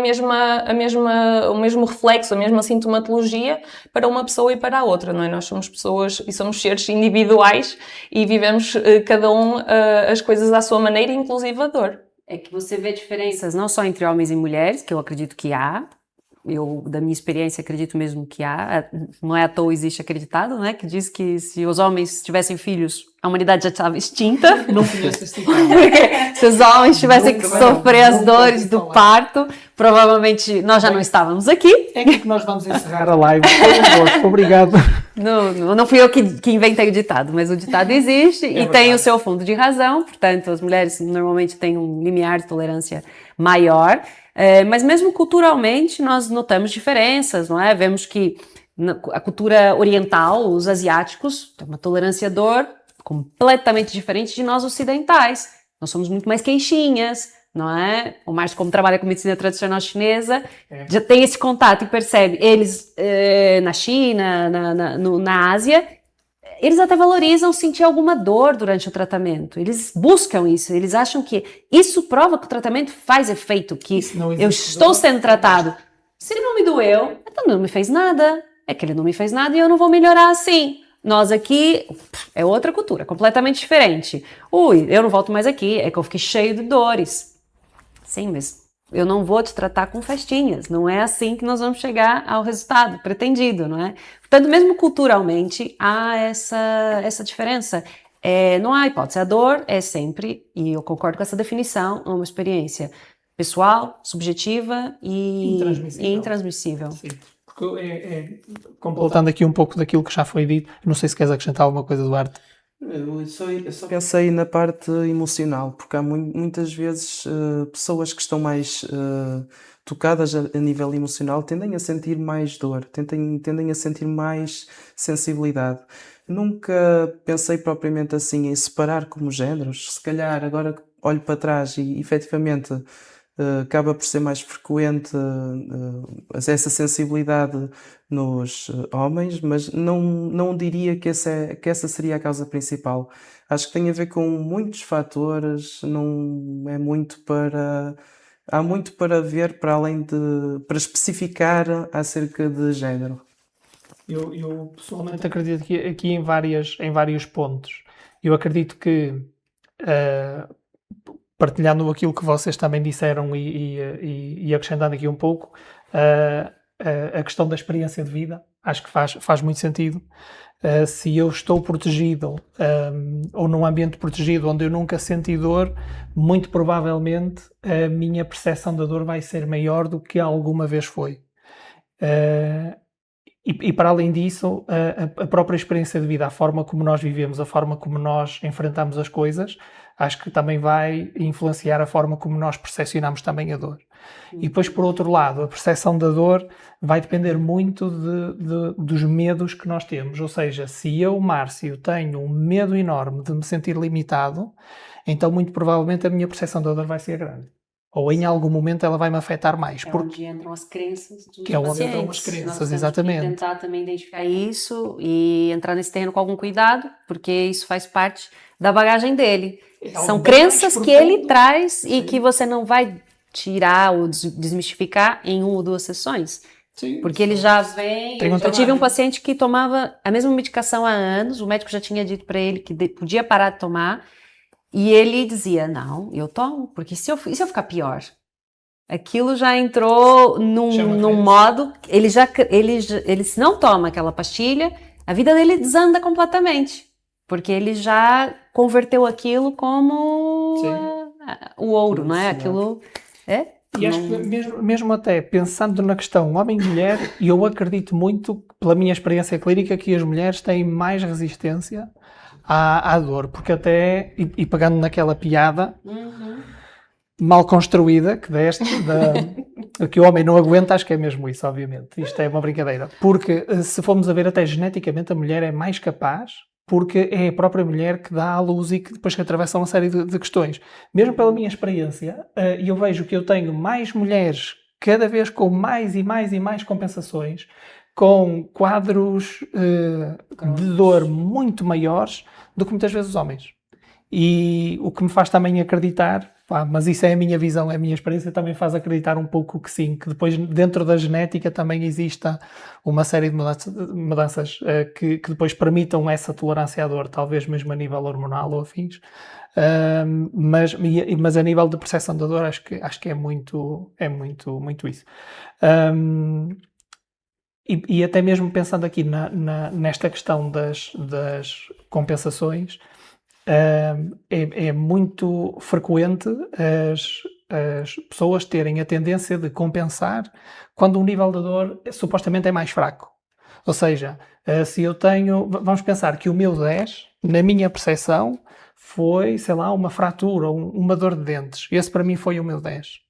mesmo reflexo, a mesma sintomatologia para uma pessoa e para a outra, não é? Nós somos pessoas e somos seres individuais e vivemos cada um as coisas à sua maneira, inclusive a dor. É que você vê diferenças não só entre homens e mulheres, que eu acredito que há, eu, da minha experiência, acredito mesmo que há, não é à toa existe acreditado, né, que diz que se os homens tivessem filhos, a humanidade já estava extinta. Não conheço esse tipo. Porque se os homens tivessem que sofrer as dores do parto, provavelmente nós já não estávamos aqui. É aqui que nós vamos encerrar a live. Obrigado. Não fui eu que inventei o ditado, mas o ditado existe e tem o seu fundo de razão, portanto as mulheres normalmente têm um limiar de tolerância maior, mas mesmo culturalmente nós notamos diferenças, não é? Vemos que A cultura oriental, os asiáticos, têm uma tolerância à dor completamente diferente de nós ocidentais. Nós somos muito mais queixinhas, não é? O Márcio, como trabalha com medicina tradicional chinesa, já tem esse contato e percebe. Eles, na China, na Ásia, eles até valorizam sentir alguma dor durante o tratamento. Eles buscam isso. Eles acham que isso prova que o tratamento faz efeito, que eu estou sendo tratado. Se ele não me doeu, então não me fez nada. É que ele não me fez nada e eu não vou melhorar assim. Nós aqui, é outra cultura, completamente diferente. Ui, eu não volto mais aqui, é que eu fiquei cheio de dores. Sim, mas eu não vou te tratar com festinhas. Não é assim que nós vamos chegar ao resultado pretendido, não é? Portanto, mesmo culturalmente, há essa diferença. Não há hipótese. A dor é sempre, e eu concordo com essa definição, uma experiência pessoal, subjetiva e intransmissível. Sim. Porque completando aqui um pouco daquilo que já foi dito, não sei se queres acrescentar alguma coisa, Duarte. Eu só pensei na parte emocional, porque há muitas vezes pessoas que estão mais tocadas a nível emocional tendem a sentir mais dor, tendem a sentir mais sensibilidade. Nunca pensei propriamente assim em separar como géneros. Se calhar agora olho para trás e efetivamente acaba por ser mais frequente essa sensibilidade nos homens, mas não diria que essa seria a causa principal. Acho que tem a ver com muitos fatores, não é muito para... Há muito para ver para além para especificar acerca de género. Eu pessoalmente acredito que aqui em vários pontos. Eu acredito que partilhando aquilo que vocês também disseram e acrescentando aqui um pouco, a questão da experiência de vida, acho que faz muito sentido. Se eu estou protegido ou num ambiente protegido onde eu nunca senti dor, muito provavelmente a minha percepção da dor vai ser maior do que alguma vez foi. E para além disso, a própria experiência de vida, a forma como nós vivemos, a forma como nós enfrentamos as coisas, acho que também vai influenciar a forma como nós percepcionamos também a dor. E depois, por outro lado, a percepção da dor vai depender muito dos medos que nós temos. Ou seja, se eu, Márcio, tenho um medo enorme de me sentir limitado, então muito provavelmente a minha percepção da dor vai ser grande. Ou em algum momento ela vai me afetar mais. Onde entram as crenças dos que é onde entram as crenças, exatamente. Tentar também identificar isso e entrar nesse terreno com algum cuidado, porque isso faz parte da bagagem dele. São crenças que ele traz e que você não vai tirar ou desmistificar em 1 ou 2 sessões. Sim, porque ele já vem... Eu tive um paciente que tomava a mesma medicação há anos, o médico já tinha dito para ele que podia parar de tomar, e ele dizia, não, eu tomo, porque e se eu ficar pior? Aquilo já entrou num modo... Ele se não toma aquela pastilha, a vida dele desanda completamente. Porque ele já converteu aquilo como o ouro, não é? Aquilo... E acho que mesmo até pensando na questão homem e mulher, eu acredito muito, pela minha experiência clínica, que as mulheres têm mais resistência à dor, porque até, e pegando naquela piada mal construída que deste, que o homem não aguenta, acho que é mesmo isso, obviamente. Isto é uma brincadeira. Porque se formos a ver até geneticamente, a mulher é mais capaz, porque é a própria mulher que dá à luz e que depois que atravessa uma série de questões. Mesmo pela minha experiência, eu vejo que eu tenho mais mulheres, cada vez com mais e mais e mais compensações, com quadros de dor muito maiores do que muitas vezes os homens. E o que me faz também acreditar, mas isso é a minha visão, é a minha experiência, também faz acreditar um pouco que sim, que depois dentro da genética também exista uma série de mudanças que depois permitam essa tolerância à dor, talvez mesmo a nível hormonal ou afins, mas a nível de percepção da dor acho que é muito isso. E até mesmo pensando aqui nesta questão das compensações, é muito frequente as pessoas terem a tendência de compensar quando o nível de dor supostamente é mais fraco. Ou seja, se eu tenho... Vamos pensar que o meu 10, na minha percepção, foi, sei lá, uma fratura ou uma dor de dentes. Esse para mim foi o meu 10.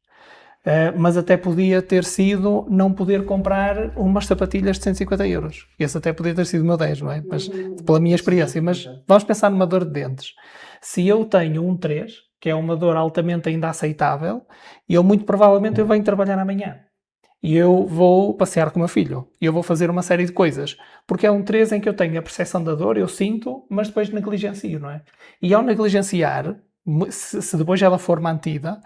Mas até podia ter sido não poder comprar umas sapatilhas de 150 euros. Esse até podia ter sido o meu 10, não é? Mas, pela minha experiência. Mas vamos pensar numa dor de dentes. Se eu tenho um 3, que é uma dor altamente ainda aceitável, eu muito provavelmente eu venho trabalhar amanhã. E eu vou passear com o meu filho. E eu vou fazer uma série de coisas. Porque é um 3 em que eu tenho a percepção da dor, eu sinto, mas depois negligencio, não é? E ao negligenciar, se depois ela for mantida,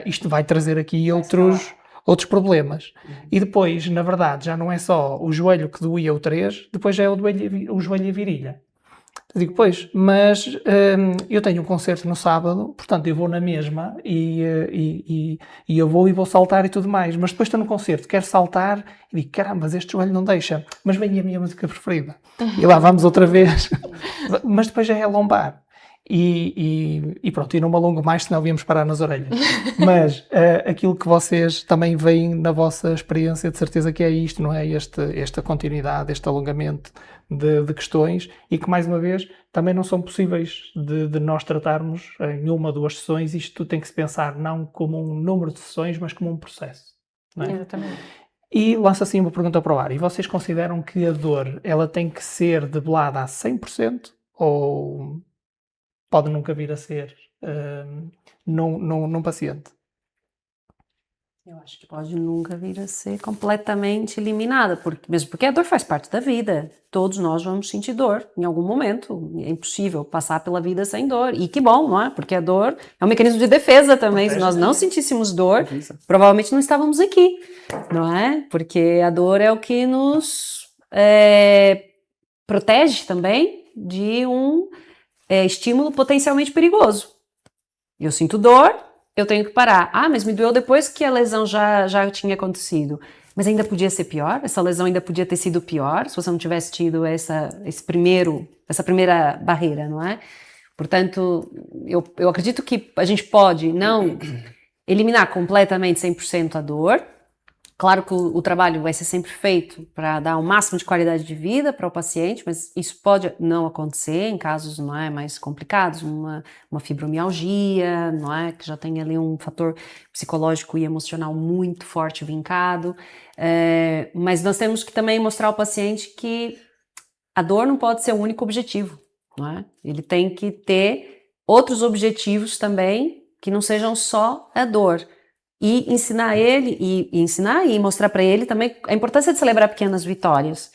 isto vai trazer aqui outros problemas. E depois, na verdade, já não é só o joelho que doía o 3, depois já é o joelho e a virilha. Eu digo, pois, mas eu tenho um concerto no sábado, portanto eu vou na mesma e eu vou saltar e tudo mais, mas depois estou no concerto, quero saltar e digo, caramba, mas este joelho não deixa, mas vem a minha música preferida. E lá vamos outra vez, mas depois já é a lombar. E pronto, e não me alongo mais, senão íamos parar nas orelhas. Mas aquilo que vocês também veem na vossa experiência, de certeza que é isto, não é? Esta continuidade, este alongamento de questões e que, mais uma vez, também não são possíveis de nós tratarmos em uma ou duas sessões. Isto tem que se pensar não como um número de sessões, mas como um processo. Não é? Exatamente. E lança assim uma pergunta para o ar. E vocês consideram que a dor, ela tem que ser debelada a 100% ou pode nunca vir a ser num paciente? Eu acho que pode nunca vir a ser completamente eliminada, mesmo porque a dor faz parte da vida. Todos nós vamos sentir dor em algum momento. É impossível passar pela vida sem dor. E que bom, não é? Porque a dor é um mecanismo de defesa também. Se nós não sentíssemos dor, provavelmente não estávamos aqui, não é? Porque a dor é o que nos protege também de um estímulo potencialmente perigoso. Eu sinto dor, eu tenho que parar. Ah, mas me doeu depois que a lesão já tinha acontecido. Mas ainda podia ser pior? Essa lesão ainda podia ter sido pior se você não tivesse tido essa primeira barreira, não é? Portanto, eu acredito que a gente pode não eliminar completamente 100% a dor. Claro que o trabalho vai ser sempre feito para dar o máximo de qualidade de vida para o paciente, mas isso pode não acontecer em casos, não é, mais complicados, uma fibromialgia, não é, que já tem ali um fator psicológico e emocional muito forte vincado, mas nós temos que também mostrar ao paciente que a dor não pode ser o único objetivo, não é? Ele tem que ter outros objetivos também que não sejam só a dor. E ensinar ele, e mostrar para ele também a importância de celebrar pequenas vitórias.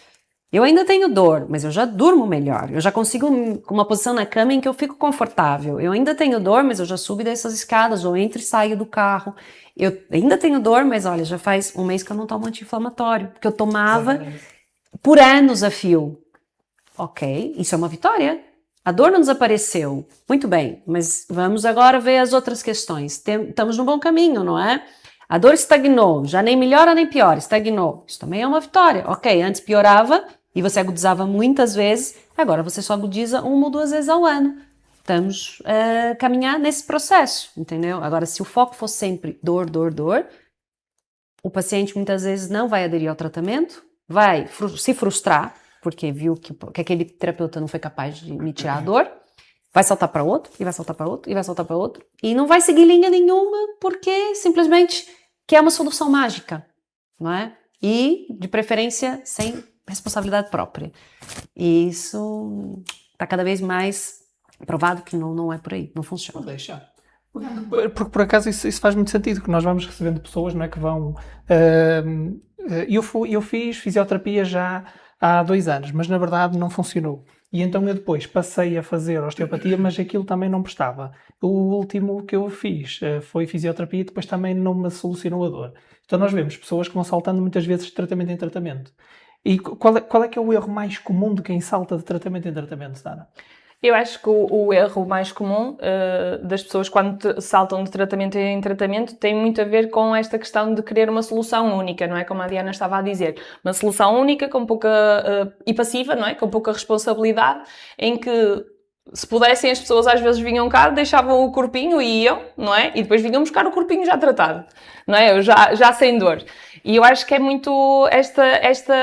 Eu ainda tenho dor, mas eu já durmo melhor. Eu já consigo uma posição na cama em que eu fico confortável. Eu ainda tenho dor, mas eu já subo dessas escadas, ou entro e saio do carro. Eu ainda tenho dor, mas olha, já faz um mês que eu não tomo anti-inflamatório, porque eu tomava por anos a fio. Ok, isso é uma vitória. A dor não desapareceu. Muito bem, mas vamos agora ver as outras questões. Estamos no bom caminho, não é? A dor estagnou, já nem melhora nem piora, estagnou. Isso também é uma vitória. Ok, antes piorava e você agudizava muitas vezes, agora você só agudiza 1 ou 2 vezes ao ano. Estamos a caminhar nesse processo, entendeu? Agora, se o foco for sempre dor, o paciente muitas vezes não vai aderir ao tratamento, vai se frustrar, porque viu que aquele terapeuta não foi capaz de me tirar a dor, vai saltar para outro, e vai saltar para outro, e vai saltar para outro, e não vai seguir linha nenhuma, porque simplesmente quer uma solução mágica, não é? E, de preferência, sem responsabilidade própria. E isso está cada vez mais provado que não é por aí, não funciona. Vou deixar. Porque por acaso isso faz muito sentido, que nós vamos recebendo pessoas, não é, que vão... eu fiz fisioterapia já há 2 anos, mas na verdade não funcionou. E então eu depois passei a fazer osteopatia, mas aquilo também não prestava. O último que eu fiz foi fisioterapia e depois também não me solucionou a dor. Então nós vemos pessoas que vão saltando muitas vezes de tratamento em tratamento. E qual é que é o erro mais comum de quem salta de tratamento em tratamento, Sara? Eu acho que o erro mais comum das pessoas quando saltam de tratamento em tratamento tem muito a ver com esta questão de querer uma solução única, não é? Como a Diana estava a dizer. Uma solução única, com pouca... e passiva, não é? Com pouca responsabilidade, em que se pudessem as pessoas às vezes vinham cá, deixavam o corpinho e iam, não é? E depois vinham buscar o corpinho já tratado, não é? Já sem dor. E eu acho que é muito esta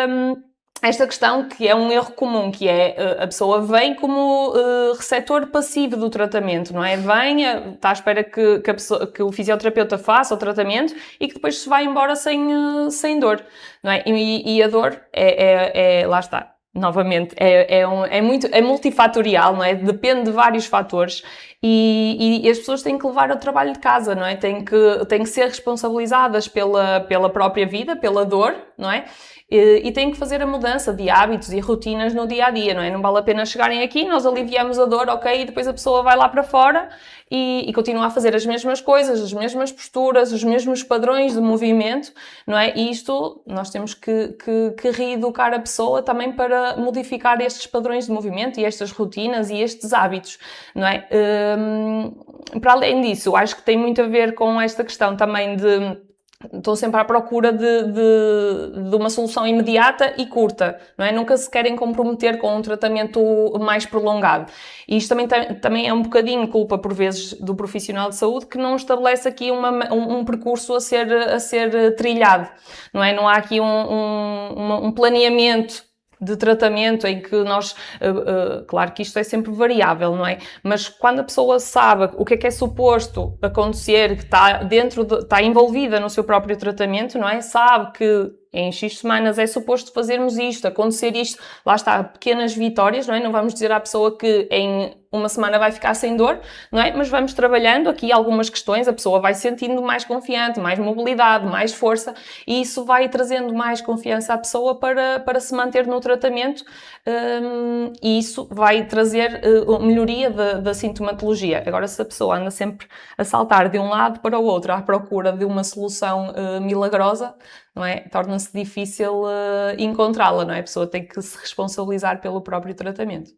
esta questão que é um erro comum, que é a pessoa vem como receptor passivo do tratamento, não é? Vem, está à espera que o fisioterapeuta faça o tratamento e que depois se vai embora sem dor, não é? E a dor lá está. Novamente, é multifatorial, não é? Depende de vários fatores e as pessoas têm que levar o trabalho de casa, não é? Têm que ser responsabilizadas pela própria vida, pela dor, não é? E têm que fazer a mudança de hábitos e rotinas no dia a dia, não é? Não vale a pena chegarem aqui, nós aliviamos a dor, ok, e depois a pessoa vai lá para fora e continua a fazer as mesmas coisas, as mesmas posturas, os mesmos padrões de movimento, não é? E isto nós temos que reeducar a pessoa também para modificar estes padrões de movimento e estas rotinas e estes hábitos, não é? Para além disso, acho que tem muito a ver com esta questão também de estão sempre à procura de uma solução imediata e curta, não é? Nunca se querem comprometer com um tratamento mais prolongado. E isto também é um bocadinho culpa, por vezes, do profissional de saúde que não estabelece aqui um percurso a ser trilhado, não é? Não há aqui um planeamento de tratamento em que nós, claro que isto é sempre variável, não é? Mas quando a pessoa sabe o que é suposto acontecer, que está envolvida no seu próprio tratamento, não é? Sabe que em X semanas é suposto fazermos isto, acontecer isto, lá está, pequenas vitórias, não é? Não vamos dizer à pessoa que em uma semana vai ficar sem dor, não é? Mas vamos trabalhando aqui algumas questões, a pessoa vai sentindo mais confiante, mais mobilidade, mais força, e isso vai trazendo mais confiança à pessoa para se manter no tratamento, e isso vai trazer melhoria da sintomatologia. Agora, se a pessoa anda sempre a saltar de um lado para o outro à procura de uma solução milagrosa, não é? Torna-se difícil encontrá-la, não é? A pessoa tem que se responsabilizar pelo próprio tratamento.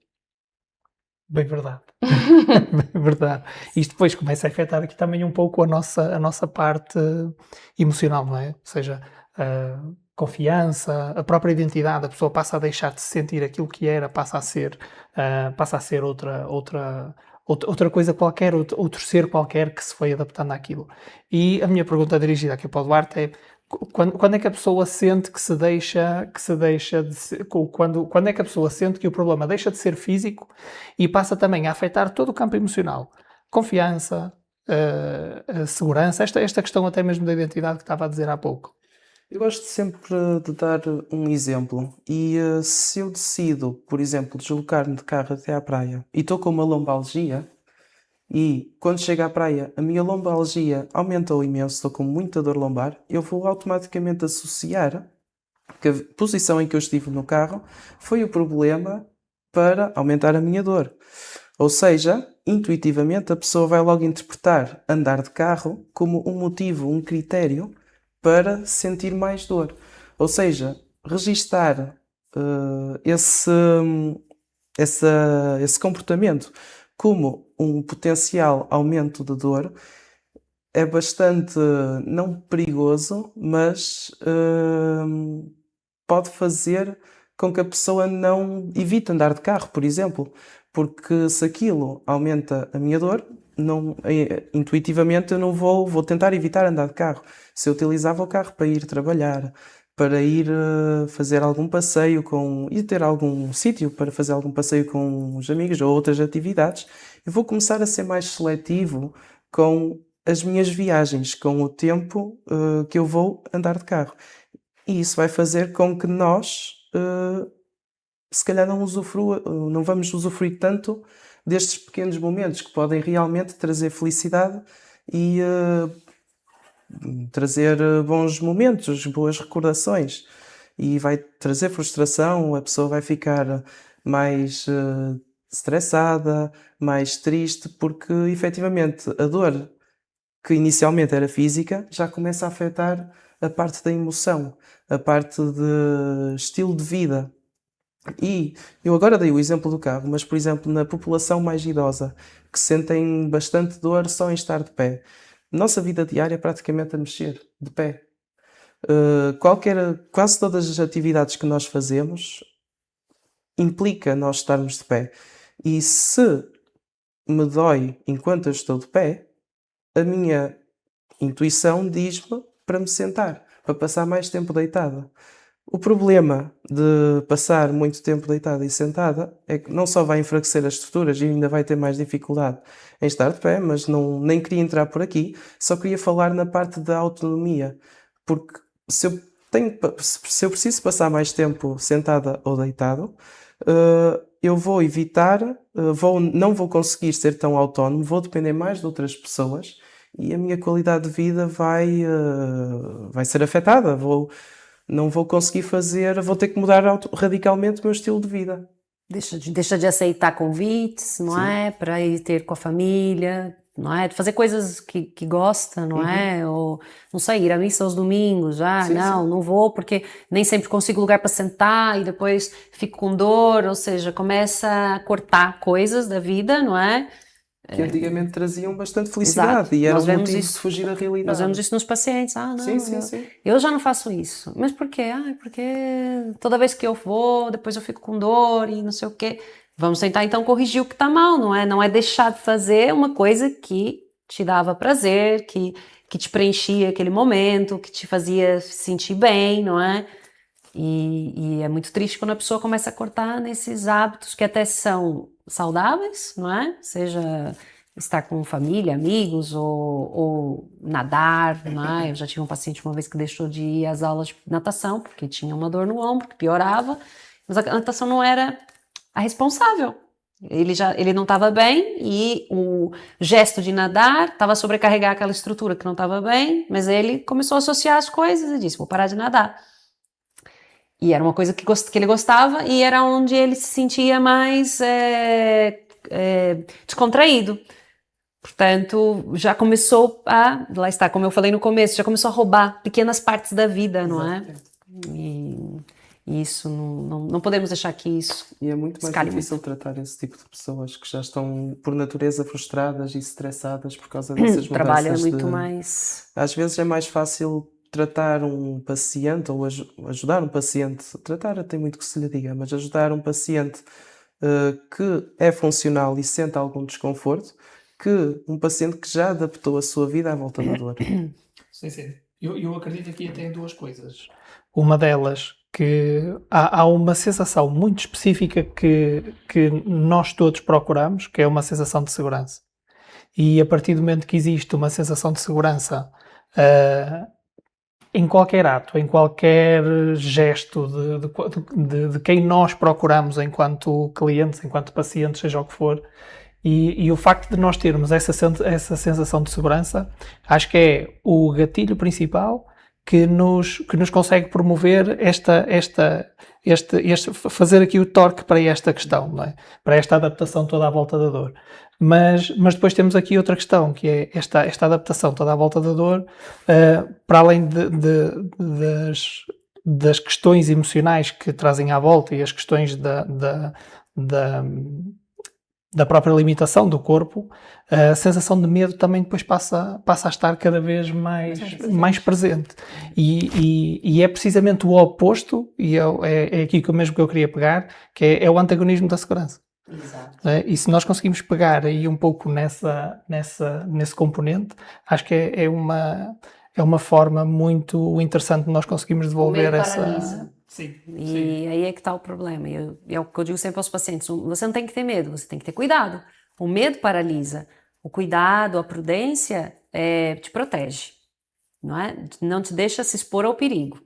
Bem verdade. Bem verdade. Isto depois começa a afetar aqui também um pouco a nossa parte emocional, não é? Ou seja, a confiança, a própria identidade, a pessoa passa a deixar de sentir aquilo que era, passa a ser outra coisa qualquer, outro ser qualquer que se foi adaptando àquilo. E a minha pergunta dirigida aqui para o Duarte é: quando é que a pessoa sente que se deixa de ser, quando é que a pessoa sente que o problema deixa de ser físico e passa também a afetar todo o campo emocional? Confiança, a segurança, esta questão até mesmo da identidade que estava a dizer há pouco. Eu gosto sempre de dar um exemplo e se eu decido, por exemplo, deslocar-me de carro até à praia e estou com uma lombalgia e quando chego à praia a minha lombalgia aumentou imenso, estou com muita dor lombar, eu vou automaticamente associar que a posição em que eu estive no carro foi o problema para aumentar a minha dor. Ou seja, intuitivamente a pessoa vai logo interpretar andar de carro como um motivo, um critério para sentir mais dor. Ou seja, registar esse comportamento como um potencial aumento de dor é bastante, não perigoso, mas pode fazer com que a pessoa não evite andar de carro, por exemplo, porque se aquilo aumenta a minha dor, intuitivamente eu não vou tentar evitar andar de carro. Se eu utilizava o carro para ir trabalhar, para ir fazer algum passeio e ter algum sítio para fazer algum passeio com os amigos ou outras atividades, eu vou começar a ser mais seletivo com as minhas viagens, com o tempo que eu vou andar de carro. E isso vai fazer com que nós, se calhar, não vamos usufruir tanto destes pequenos momentos que podem realmente trazer felicidade e trazer bons momentos, boas recordações. E vai trazer frustração, a pessoa vai ficar mais estressada, mais triste, porque efetivamente a dor que inicialmente era física já começa a afetar a parte da emoção, a parte de estilo de vida. E eu agora dei o exemplo do carro, mas por exemplo na população mais idosa, que sentem bastante dor só em estar de pé. Nossa vida diária é praticamente a mexer de pé. Quase todas as atividades que nós fazemos implica nós estarmos de pé. E se me dói enquanto eu estou de pé, a minha intuição diz-me para me sentar, para passar mais tempo deitada. O problema de passar muito tempo deitada e sentada é que não só vai enfraquecer as estruturas e ainda vai ter mais dificuldade em estar de pé, mas nem queria entrar por aqui, só queria falar na parte da autonomia, porque se eu preciso passar mais tempo sentada ou deitado, eu vou evitar, não vou conseguir ser tão autónomo, vou depender mais de outras pessoas e a minha qualidade de vida vai ser afetada. Não vou conseguir vou ter que mudar radicalmente o meu estilo de vida. Deixa de aceitar convites, não é? Para ir ter com a família, não é? De fazer coisas que gosta, não é? Ou, não sei, ir à missa aos domingos, não vou porque nem sempre consigo lugar para sentar e depois fico com dor, ou seja, começa a cortar coisas da vida, não é? Que antigamente traziam bastante felicidade. Exato. E era Nós um vemos motivo isso, de fugir da realidade. Nós vemos isso nos pacientes. Não, Sim. eu já não faço isso. Mas por quê? Porque toda vez que eu vou, depois eu fico com dor e não sei o quê. Vamos tentar então corrigir o que está mal, não é? Não é deixar de fazer uma coisa que te dava prazer, que te preenchia aquele momento, que te fazia se sentir bem, não é? E é muito triste quando a pessoa começa a cortar nesses hábitos que até são saudáveis, não é? Seja estar com família, amigos ou nadar, não é? Eu já tive um paciente uma vez que deixou de ir às aulas de natação porque tinha uma dor no ombro que piorava, mas a natação não era a responsável. Ele não estava bem e o gesto de nadar estava a sobrecarregar aquela estrutura que não estava bem, mas ele começou a associar as coisas e disse, vou parar de nadar. E era uma coisa que ele gostava e era onde ele se sentia mais descontraído. Portanto, já começou lá está, como eu falei no começo, já começou a roubar pequenas partes da vida, não é? E isso, não podemos deixar que isso... E é muito mais difícil tratar esse tipo de pessoas que já estão, por natureza, frustradas e estressadas por causa dessas mudanças. O trabalho é muito mais... Às vezes é mais fácil tratar um paciente ou ajudar um paciente, tratar tem muito que se lhe diga, mas ajudar um paciente que é funcional e sente algum desconforto, que um paciente que já adaptou a sua vida à volta da dor. Sim. Eu acredito aqui até em duas coisas. Uma delas, que há uma sensação muito específica que nós todos procuramos, que é uma sensação de segurança. E a partir do momento que existe uma sensação de segurança em qualquer ato, em qualquer gesto de quem nós procuramos enquanto clientes, enquanto pacientes, seja o que for, e o facto de nós termos essa sensação de segurança, acho que é o gatilho principal que nos consegue promover fazer aqui o torque para esta questão, não é? Para esta adaptação toda à volta da dor. Mas depois temos aqui outra questão, que é esta adaptação toda à volta da dor, para além das questões emocionais que trazem à volta e as questões da própria limitação do corpo, a sensação de medo também depois passa a estar cada vez mais presente. E é precisamente o oposto, e é aqui mesmo que eu queria pegar, que é o antagonismo da segurança. Exato. E se nós conseguimos pegar aí um pouco nesse componente, acho que é uma forma muito interessante de nós conseguirmos devolver essa... Sim. Aí é que está o problema. É o que eu digo sempre aos pacientes: você não tem que ter medo, você tem que ter cuidado. O medo paralisa. O cuidado, a prudência te protege, não é? Não te deixa se expor ao perigo.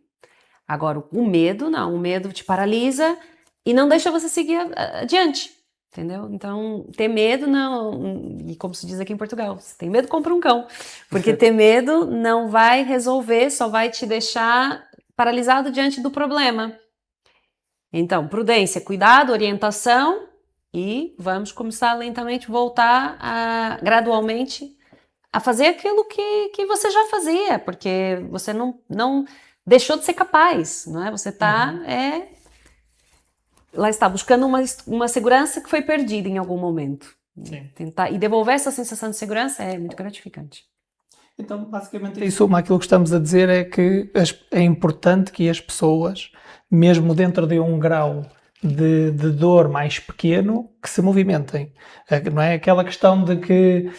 Agora, o medo não. O medo te paralisa e não deixa você seguir adiante. Entendeu? Então, ter medo não... E como se diz aqui em Portugal, se tem medo, compra um cão. Porque ter medo não vai resolver, só vai te deixar paralisado diante do problema. Então, prudência, cuidado, orientação e vamos começar lentamente voltar gradualmente a fazer aquilo que você já fazia, porque você não deixou de ser capaz, não é? Você está lá está, buscando uma segurança que foi perdida em algum momento. Sim. E devolver essa sensação de segurança é muito gratificante. Então, basicamente, em suma, aquilo que estamos a dizer é que é importante que as pessoas, mesmo dentro de um grau de dor mais pequeno, que se movimentem. Não é aquela questão de que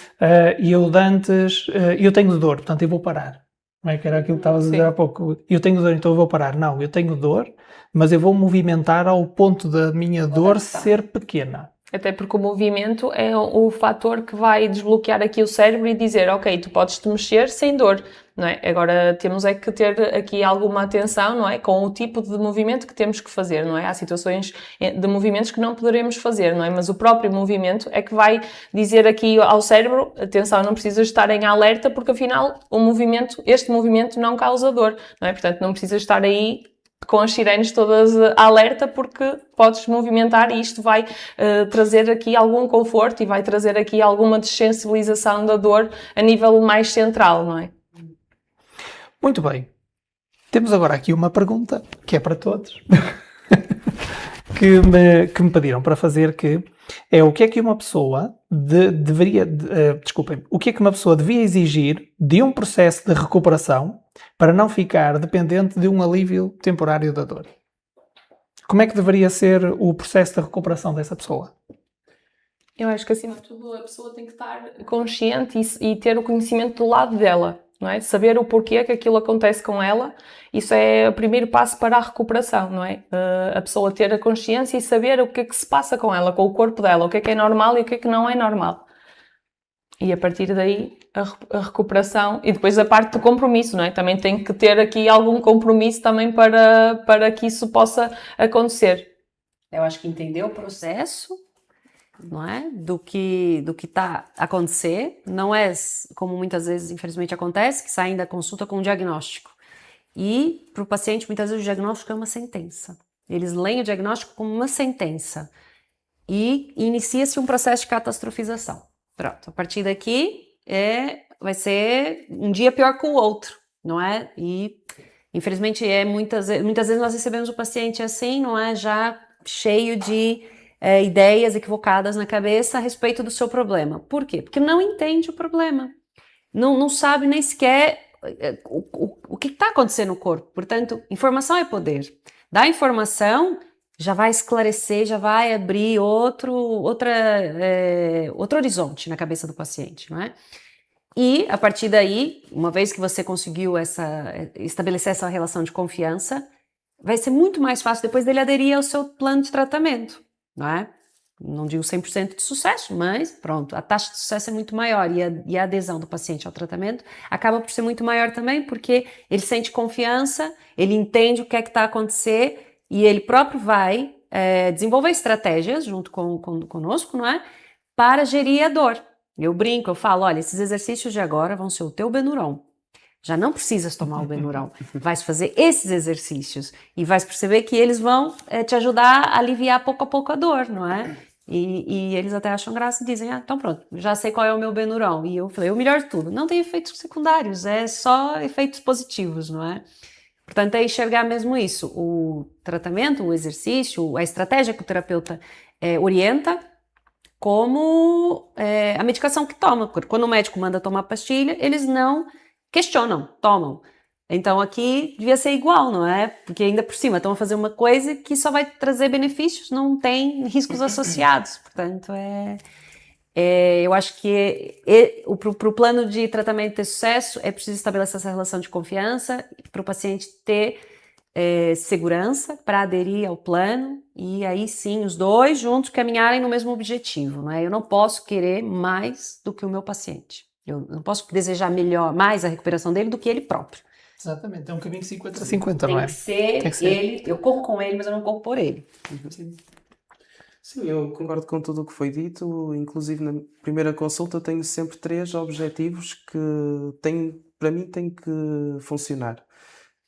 eu tenho dor, portanto eu vou parar. Não é que era aquilo que estavas a dizer há pouco. Eu tenho dor, então eu vou parar. Não, eu tenho dor, mas eu vou movimentar ao ponto da minha dor ser pequena. Até porque o movimento é o fator que vai desbloquear aqui o cérebro e dizer, ok, tu podes te mexer sem dor, não é? Agora temos é que ter aqui alguma atenção, não é? Com o tipo de movimento que temos que fazer, não é? Há situações de movimentos que não poderemos fazer, não é? Mas o próprio movimento é que vai dizer aqui ao cérebro, atenção, não precisas estar em alerta porque afinal este movimento não causa dor, não é? Portanto, não precisas estar aí com as sirenes todas alerta porque podes movimentar e isto vai trazer aqui algum conforto e vai trazer aqui alguma dessensibilização da dor a nível mais central, não é? Muito bem. Temos agora aqui uma pergunta, que é para todos, que me pediram para fazer, que é o que é que uma pessoa o que é que uma pessoa devia exigir de um processo de recuperação para não ficar dependente de um alívio temporário da dor? Como é que deveria ser o processo de recuperação dessa pessoa? Eu acho que acima de tudo a pessoa tem que estar consciente e ter o conhecimento do lado dela, não é? Saber o porquê que aquilo acontece com ela, isso é o primeiro passo para a recuperação, não é? A pessoa ter a consciência e saber o que é que se passa com ela, com o corpo dela, o que é normal e o que é que não é normal. E a partir daí a recuperação e depois a parte do compromisso, não é? Também tem que ter aqui algum compromisso também para que isso possa acontecer. Eu acho que entender o processo, não é? Do que está a acontecer, não é como muitas vezes, infelizmente, acontece, que saem da consulta com um diagnóstico. E para o paciente, muitas vezes, o diagnóstico é uma sentença. Eles leem o diagnóstico como uma sentença e inicia-se um processo de catastrofização. Pronto, a partir daqui vai ser um dia pior que o outro, não é? E infelizmente muitas vezes nós recebemos o paciente assim, não é? Já cheio de ideias equivocadas na cabeça a respeito do seu problema. Por quê? Porque não entende o problema, não sabe nem sequer o que está acontecendo no corpo. Portanto, informação é poder. Da informação já vai esclarecer, já vai abrir outro horizonte na cabeça do paciente, não é? E, a partir daí, uma vez que você conseguiu estabelecer essa relação de confiança, vai ser muito mais fácil depois dele aderir ao seu plano de tratamento, não é? Não digo 100% de sucesso, mas pronto, a taxa de sucesso é muito maior e a adesão do paciente ao tratamento acaba por ser muito maior também, porque ele sente confiança, ele entende o que é que está a acontecer e ele próprio vai desenvolver estratégias junto conosco, não é? Para gerir a dor. Eu brinco, eu falo, olha, esses exercícios de agora vão ser o teu Benuron. Já não precisas tomar o Benuron, vais fazer esses exercícios e vais perceber que eles vão te ajudar a aliviar pouco a pouco a dor, não é? E eles até acham graça e dizem, então pronto, já sei qual é o meu Benuron. E eu falei, o melhor de tudo, não tem efeitos secundários, é só efeitos positivos, não é? Portanto, é enxergar mesmo isso, o tratamento, o exercício, a estratégia que o terapeuta orienta, como a medicação que toma. Quando o médico manda tomar pastilha, eles não questionam, tomam. Então aqui devia ser igual, não é? Porque ainda por cima estão a fazer uma coisa que só vai trazer benefícios, não tem riscos associados. Portanto, eu acho que para o plano de tratamento ter sucesso é preciso estabelecer essa relação de confiança, para o paciente ter segurança para aderir ao plano e aí sim os dois juntos caminharem no mesmo objetivo, não é? Eu não posso querer mais do que o meu paciente. Eu não posso desejar mais a recuperação dele do que ele próprio. Exatamente, é um caminho 50-50, não é? Tem que ser ele, eu corro com ele, mas eu não corro por ele. Sim, eu concordo com tudo o que foi dito, inclusive na primeira consulta tenho sempre 3 objetivos que para mim têm que funcionar.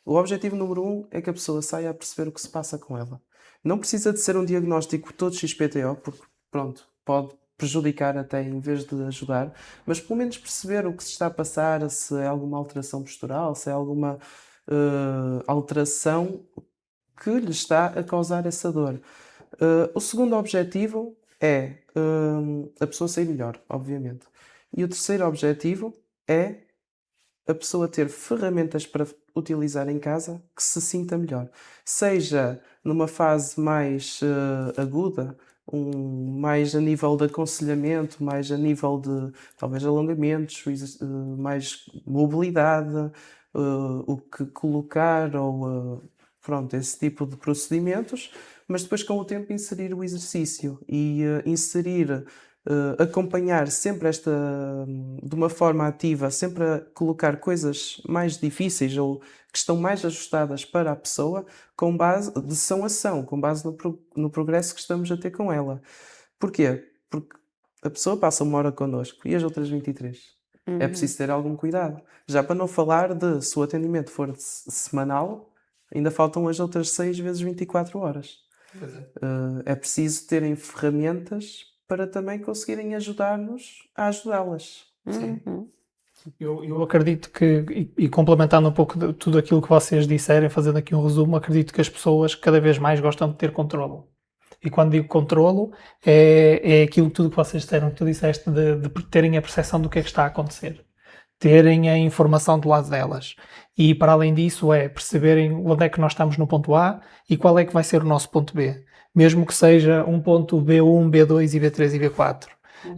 O objetivo número 1 é que a pessoa saia a perceber o que se passa com ela. Não precisa de ser um diagnóstico todo XPTO, porque pronto, pode prejudicar até em vez de ajudar, mas pelo menos perceber o que se está a passar, se é alguma alteração postural, se é alguma alteração que lhe está a causar essa dor. O segundo objetivo é a pessoa sair melhor, obviamente. E o terceiro objetivo é a pessoa ter ferramentas para utilizar em casa que se sinta melhor. Seja numa fase mais aguda, mais a nível de aconselhamento, mais a nível de talvez alongamentos, mais mobilidade, o que colocar ou pronto, esse tipo de procedimentos, mas depois com o tempo inserir o exercício e acompanhar sempre de uma forma ativa, sempre a colocar coisas mais difíceis ou que estão mais ajustadas para a pessoa, com base de ação a ação, com base no progresso que estamos a ter com ela. Porquê? Porque a pessoa passa 1 hora connosco e as outras 23. É preciso ter algum cuidado. Já para não falar de, se o atendimento for semanal, ainda faltam as outras 6 vezes 24 horas. É preciso terem ferramentas para também conseguirem ajudar-nos a ajudá-las. Sim. Eu acredito que, e complementando um pouco de tudo aquilo que vocês disserem, fazendo aqui um resumo, acredito que as pessoas cada vez mais gostam de ter controlo. E quando digo controlo, é aquilo tudo que vocês disseram, que tu disseste, de terem a percepção do que é que está a acontecer. Terem a informação do lado delas. E para além disso perceberem onde é que nós estamos no ponto A e qual é que vai ser o nosso ponto B. Mesmo que seja um ponto B1, B2 e B3 e B4.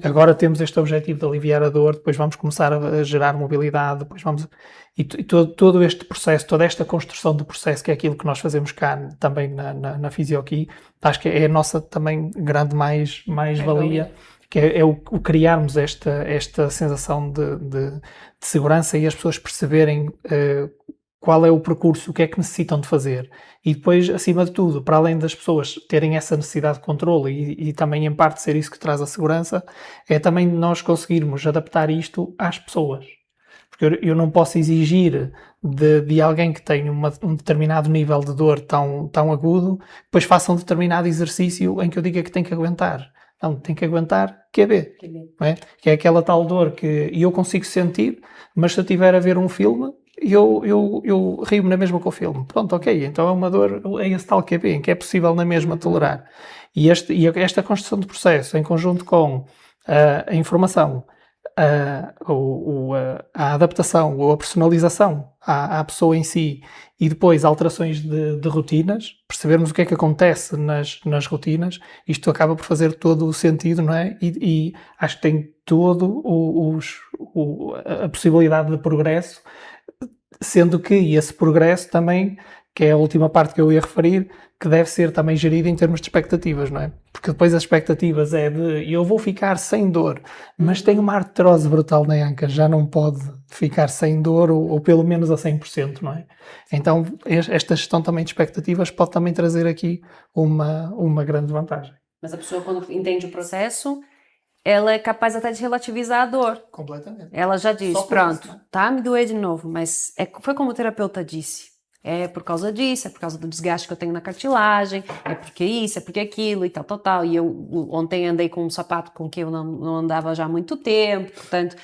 Agora temos este objetivo de aliviar a dor, depois vamos começar a gerar mobilidade, depois vamos... E todo este processo, toda esta construção do processo, que é aquilo que nós fazemos cá também na Fisioqui, acho que é a nossa também grande mais-valia, que é o criarmos esta sensação de segurança e as pessoas perceberem qual é o percurso, o que é que necessitam de fazer. E depois, acima de tudo, para além das pessoas terem essa necessidade de controle e também em parte ser isso que traz a segurança, é também nós conseguirmos adaptar isto às pessoas. Porque eu não posso exigir de alguém que tem um determinado nível de dor tão agudo, depois faça um determinado exercício em que eu diga que tem que aguentar. Não, tem que aguentar QB. Não é? Que é aquela tal dor que eu consigo sentir, mas se eu estiver a ver um filme, eu rio-me na mesma com o filme. Pronto, ok, então é uma dor, é esse tal QB, em que é possível na mesma tolerar. E esta construção de processo, em conjunto com a informação, a adaptação ou a personalização à pessoa em si e depois alterações de rotinas, percebermos o que é que acontece nas rotinas, isto acaba por fazer todo o sentido, não é? E acho que tem todo a possibilidade de progresso, sendo que esse progresso também, que é a última parte que eu ia referir, que deve ser também gerido em termos de expectativas, não é? Porque depois as expectativas é de eu vou ficar sem dor, mas tenho uma artrose brutal na anca, já não pode ficar sem dor ou pelo menos a 100%, não é? Então esta gestão também de expectativas pode também trazer aqui uma grande vantagem. Mas a pessoa, quando entende o processo, ela é capaz até de relativizar a dor. Completamente. Ela já diz, Só por pronto, isso, né? tá, me doer de novo, mas foi como o terapeuta disse. É por causa disso, é por causa do desgaste que eu tenho na cartilagem, é porque isso, é porque aquilo e tal. E eu ontem andei com um sapato com que eu não andava já há muito tempo, portanto,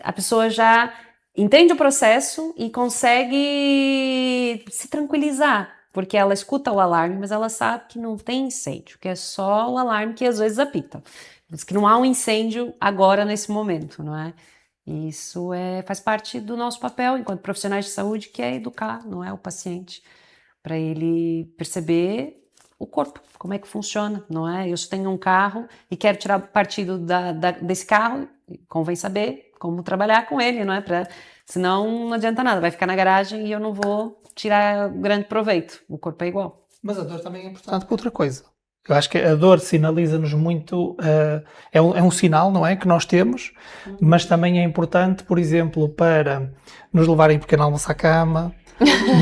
a pessoa já entende o processo e consegue se tranquilizar, porque ela escuta o alarme, mas ela sabe que não tem incêndio, que é só o alarme que às vezes apita. Diz que não há um incêndio agora nesse momento, não é? Isso faz parte do nosso papel enquanto profissionais de saúde, que é educar, não é, o paciente, para ele perceber o corpo, como é que funciona, não é? Eu tenho um carro e quero tirar partido desse carro, convém saber como trabalhar com ele, não é? Senão não adianta nada, vai ficar na garagem e eu não vou tirar grande proveito. O corpo é igual. Mas a dor também é importante para outra coisa. Eu acho que a dor sinaliza-nos muito, é um sinal, não é, que nós temos, mas também é importante, por exemplo, para nos levarem um pequeno almoço à cama,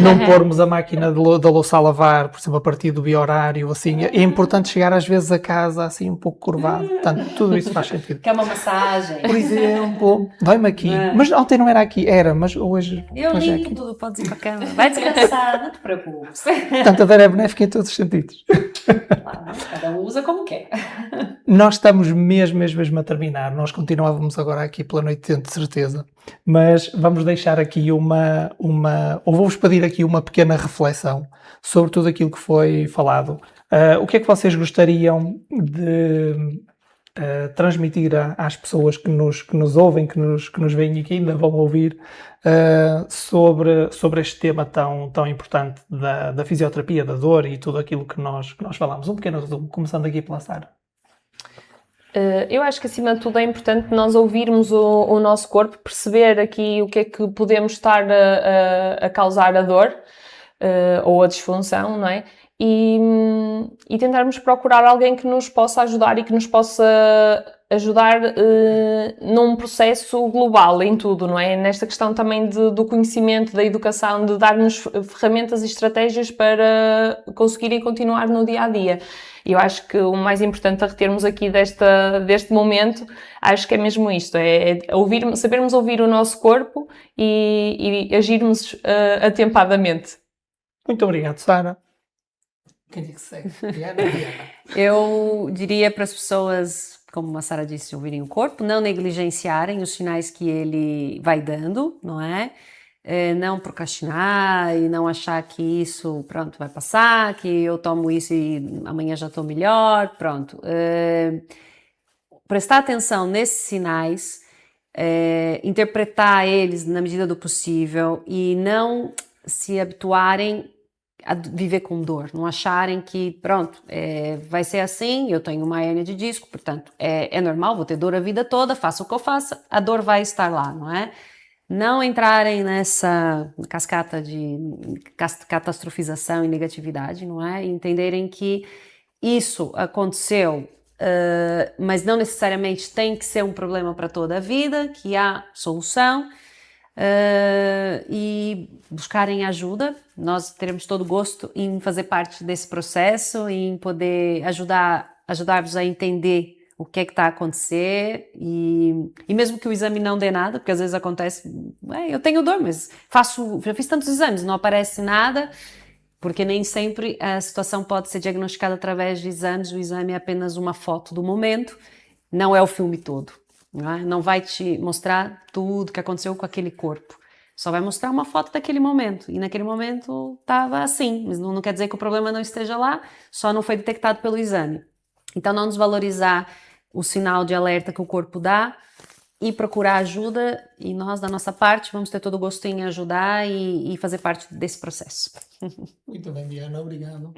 não pormos a máquina da louça a lavar, por exemplo, a partir do biorário, assim, é importante chegar às vezes a casa assim um pouco curvado, portanto, tudo isso faz sentido. Que é uma massagem. Por exemplo, dói-me aqui, mas ontem não era aqui, era, mas hoje Eu hoje é ligo aqui. tudo, pode ir para a cama, vai descansar, não te preocupes. Portanto, a dor é benéfica em todos os sentidos. Claro, cada um usa como quer. Nós estamos mesmo a terminar. Nós continuávamos agora aqui pela noite, de certeza. Mas vamos deixar aqui ou vou-vos pedir aqui uma pequena reflexão sobre tudo aquilo que foi falado. O que é que vocês gostariam de transmitir às pessoas que nos ouvem, que nos veem e que ainda vão ouvir sobre este tema tão importante da fisioterapia, da dor e tudo aquilo que nós falamos? Um pequeno resumo, começando aqui pela Sara. Eu acho que acima de tudo é importante nós ouvirmos o nosso corpo, perceber aqui o que é que podemos estar a causar a dor ou a disfunção, não é? E tentarmos procurar alguém que nos possa ajudar e que nos possa ajudar num processo global em tudo, não é? Nesta questão também do conhecimento, da educação, de dar-nos ferramentas e estratégias para conseguirem continuar no dia a dia. E eu acho que o mais importante a retermos aqui deste momento, acho que é mesmo isto, sabermos ouvir o nosso corpo e agirmos atempadamente. Muito obrigado, Sara. Quem é que segue? Diana? Eu diria para as pessoas, como a Sara disse, ouvirem o corpo, não negligenciarem os sinais que ele vai dando, não é? Não procrastinar e não achar que isso, pronto, vai passar, que eu tomo isso e amanhã já estou melhor, pronto. Prestar atenção nesses sinais, interpretar eles na medida do possível e não se habituarem a viver com dor, não acharem que, pronto, vai ser assim, eu tenho uma hérnia de disco, portanto, é normal, vou ter dor a vida toda, faça o que eu faça, a dor vai estar lá, não é? Não entrarem nessa cascata de catastrofização e negatividade, não é? E entenderem que isso aconteceu, mas não necessariamente tem que ser um problema para toda a vida, que há solução. E buscarem ajuda. Nós teremos todo gosto em fazer parte desse processo, em poder ajudar-vos a entender o que é que está a acontecer e mesmo que o exame não dê nada, porque às vezes acontece, eu tenho dor, mas já fiz tantos exames, não aparece nada, porque nem sempre a situação pode ser diagnosticada através de exames, o exame é apenas uma foto do momento, não é o filme todo. Não vai te mostrar tudo que aconteceu com aquele corpo, só vai mostrar uma foto daquele momento, e naquele momento estava assim, mas não quer dizer que o problema não esteja lá, só não foi detectado pelo exame. Então não desvalorizar o sinal de alerta que o corpo dá e procurar ajuda, e nós da nossa parte vamos ter todo o gosto em ajudar e fazer parte desse processo. Muito bem, Diana, obrigado.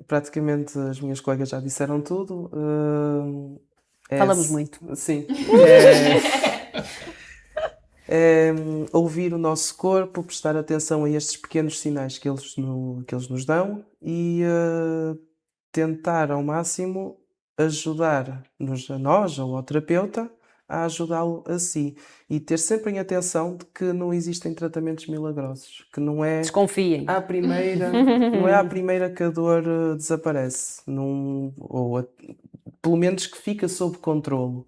Praticamente as minhas colegas já disseram tudo. Falamos muito. Sim. Ouvir o nosso corpo, prestar atenção a estes pequenos sinais que eles nos dão e tentar ao máximo ajudar-nos a nós ou ao terapeuta a ajudá-lo a si. E ter sempre em atenção de que não existem tratamentos milagrosos, que não é Desconfiem. não é à primeira que a dor desaparece, pelo menos que fica sob controlo.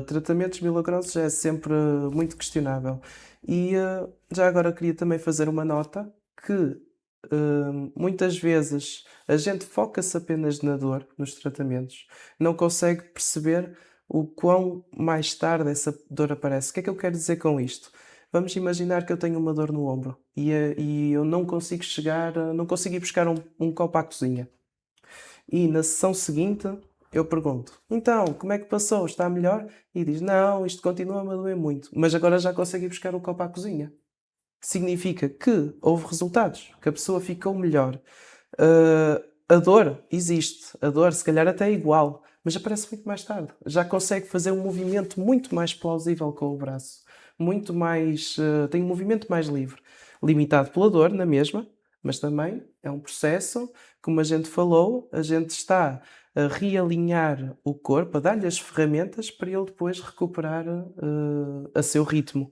Tratamentos milagrosos é sempre muito questionável. E já agora queria também fazer uma nota que muitas vezes a gente foca-se apenas na dor, nos tratamentos, não consegue perceber o quão mais tarde essa dor aparece. O que é que eu quero dizer com isto? Vamos imaginar que eu tenho uma dor no ombro e eu não consigo ir buscar um copo à cozinha. E na sessão seguinte eu pergunto, então, como é que passou? Está melhor? E diz, não, isto continua-me a doer muito, mas agora já consegui buscar o copo à cozinha. Significa que houve resultados, que a pessoa ficou melhor. A dor existe, a dor se calhar até é igual, mas aparece muito mais tarde. Já consegue fazer um movimento muito mais plausível com o braço, tem um movimento mais livre, limitado pela dor na mesma, mas também é um processo, como a gente falou, a gente está a realinhar o corpo, a dar-lhe as ferramentas para ele depois recuperar a seu ritmo.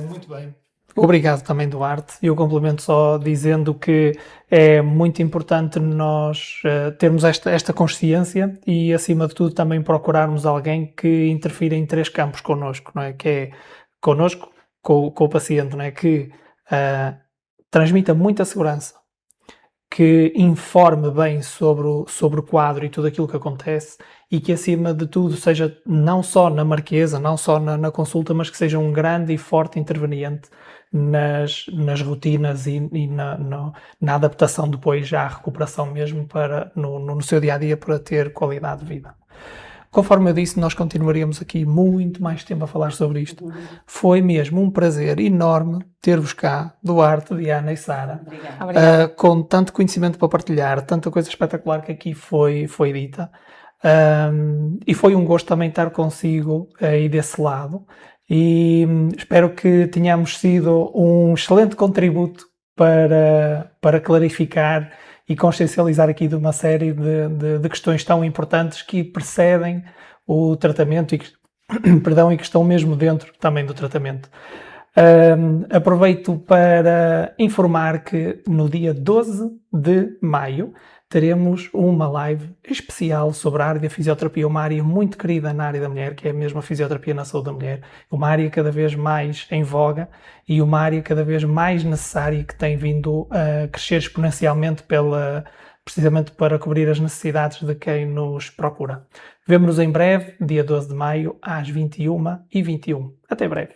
Muito bem. Obrigado também, Duarte. Eu complemento só dizendo que é muito importante nós termos esta consciência e, acima de tudo, também procurarmos alguém que interfira em 3 campos connosco, não é? Que é connosco, com o paciente, não é? Que transmita muita segurança, que informe bem sobre o quadro e tudo aquilo que acontece e que, acima de tudo, seja não só na marquesa, não só na consulta, mas que seja um grande e forte interveniente nas rotinas e na adaptação depois já à recuperação mesmo no seu dia-a-dia para ter qualidade de vida. Conforme eu disse, nós continuaríamos aqui muito mais tempo a falar sobre isto. Foi mesmo um prazer enorme ter-vos cá, Duarte, Diana e Sara, Obrigada. com tanto conhecimento para partilhar, tanta coisa espetacular que aqui foi dita. E foi um gosto também estar consigo aí desse lado. E espero que tenhamos sido um excelente contributo para clarificar e consciencializar aqui de uma série de questões tão importantes que precedem o tratamento e que, perdão, e que estão mesmo dentro também do tratamento. Aproveito para informar que no dia 12 de maio teremos uma live especial sobre a área da fisioterapia, uma área muito querida na área da mulher, que é mesmo a fisioterapia na saúde da mulher, uma área cada vez mais em voga e uma área cada vez mais necessária que tem vindo a crescer exponencialmente precisamente para cobrir as necessidades de quem nos procura. Vemo-nos em breve, dia 12 de maio, às 21h21. Até breve.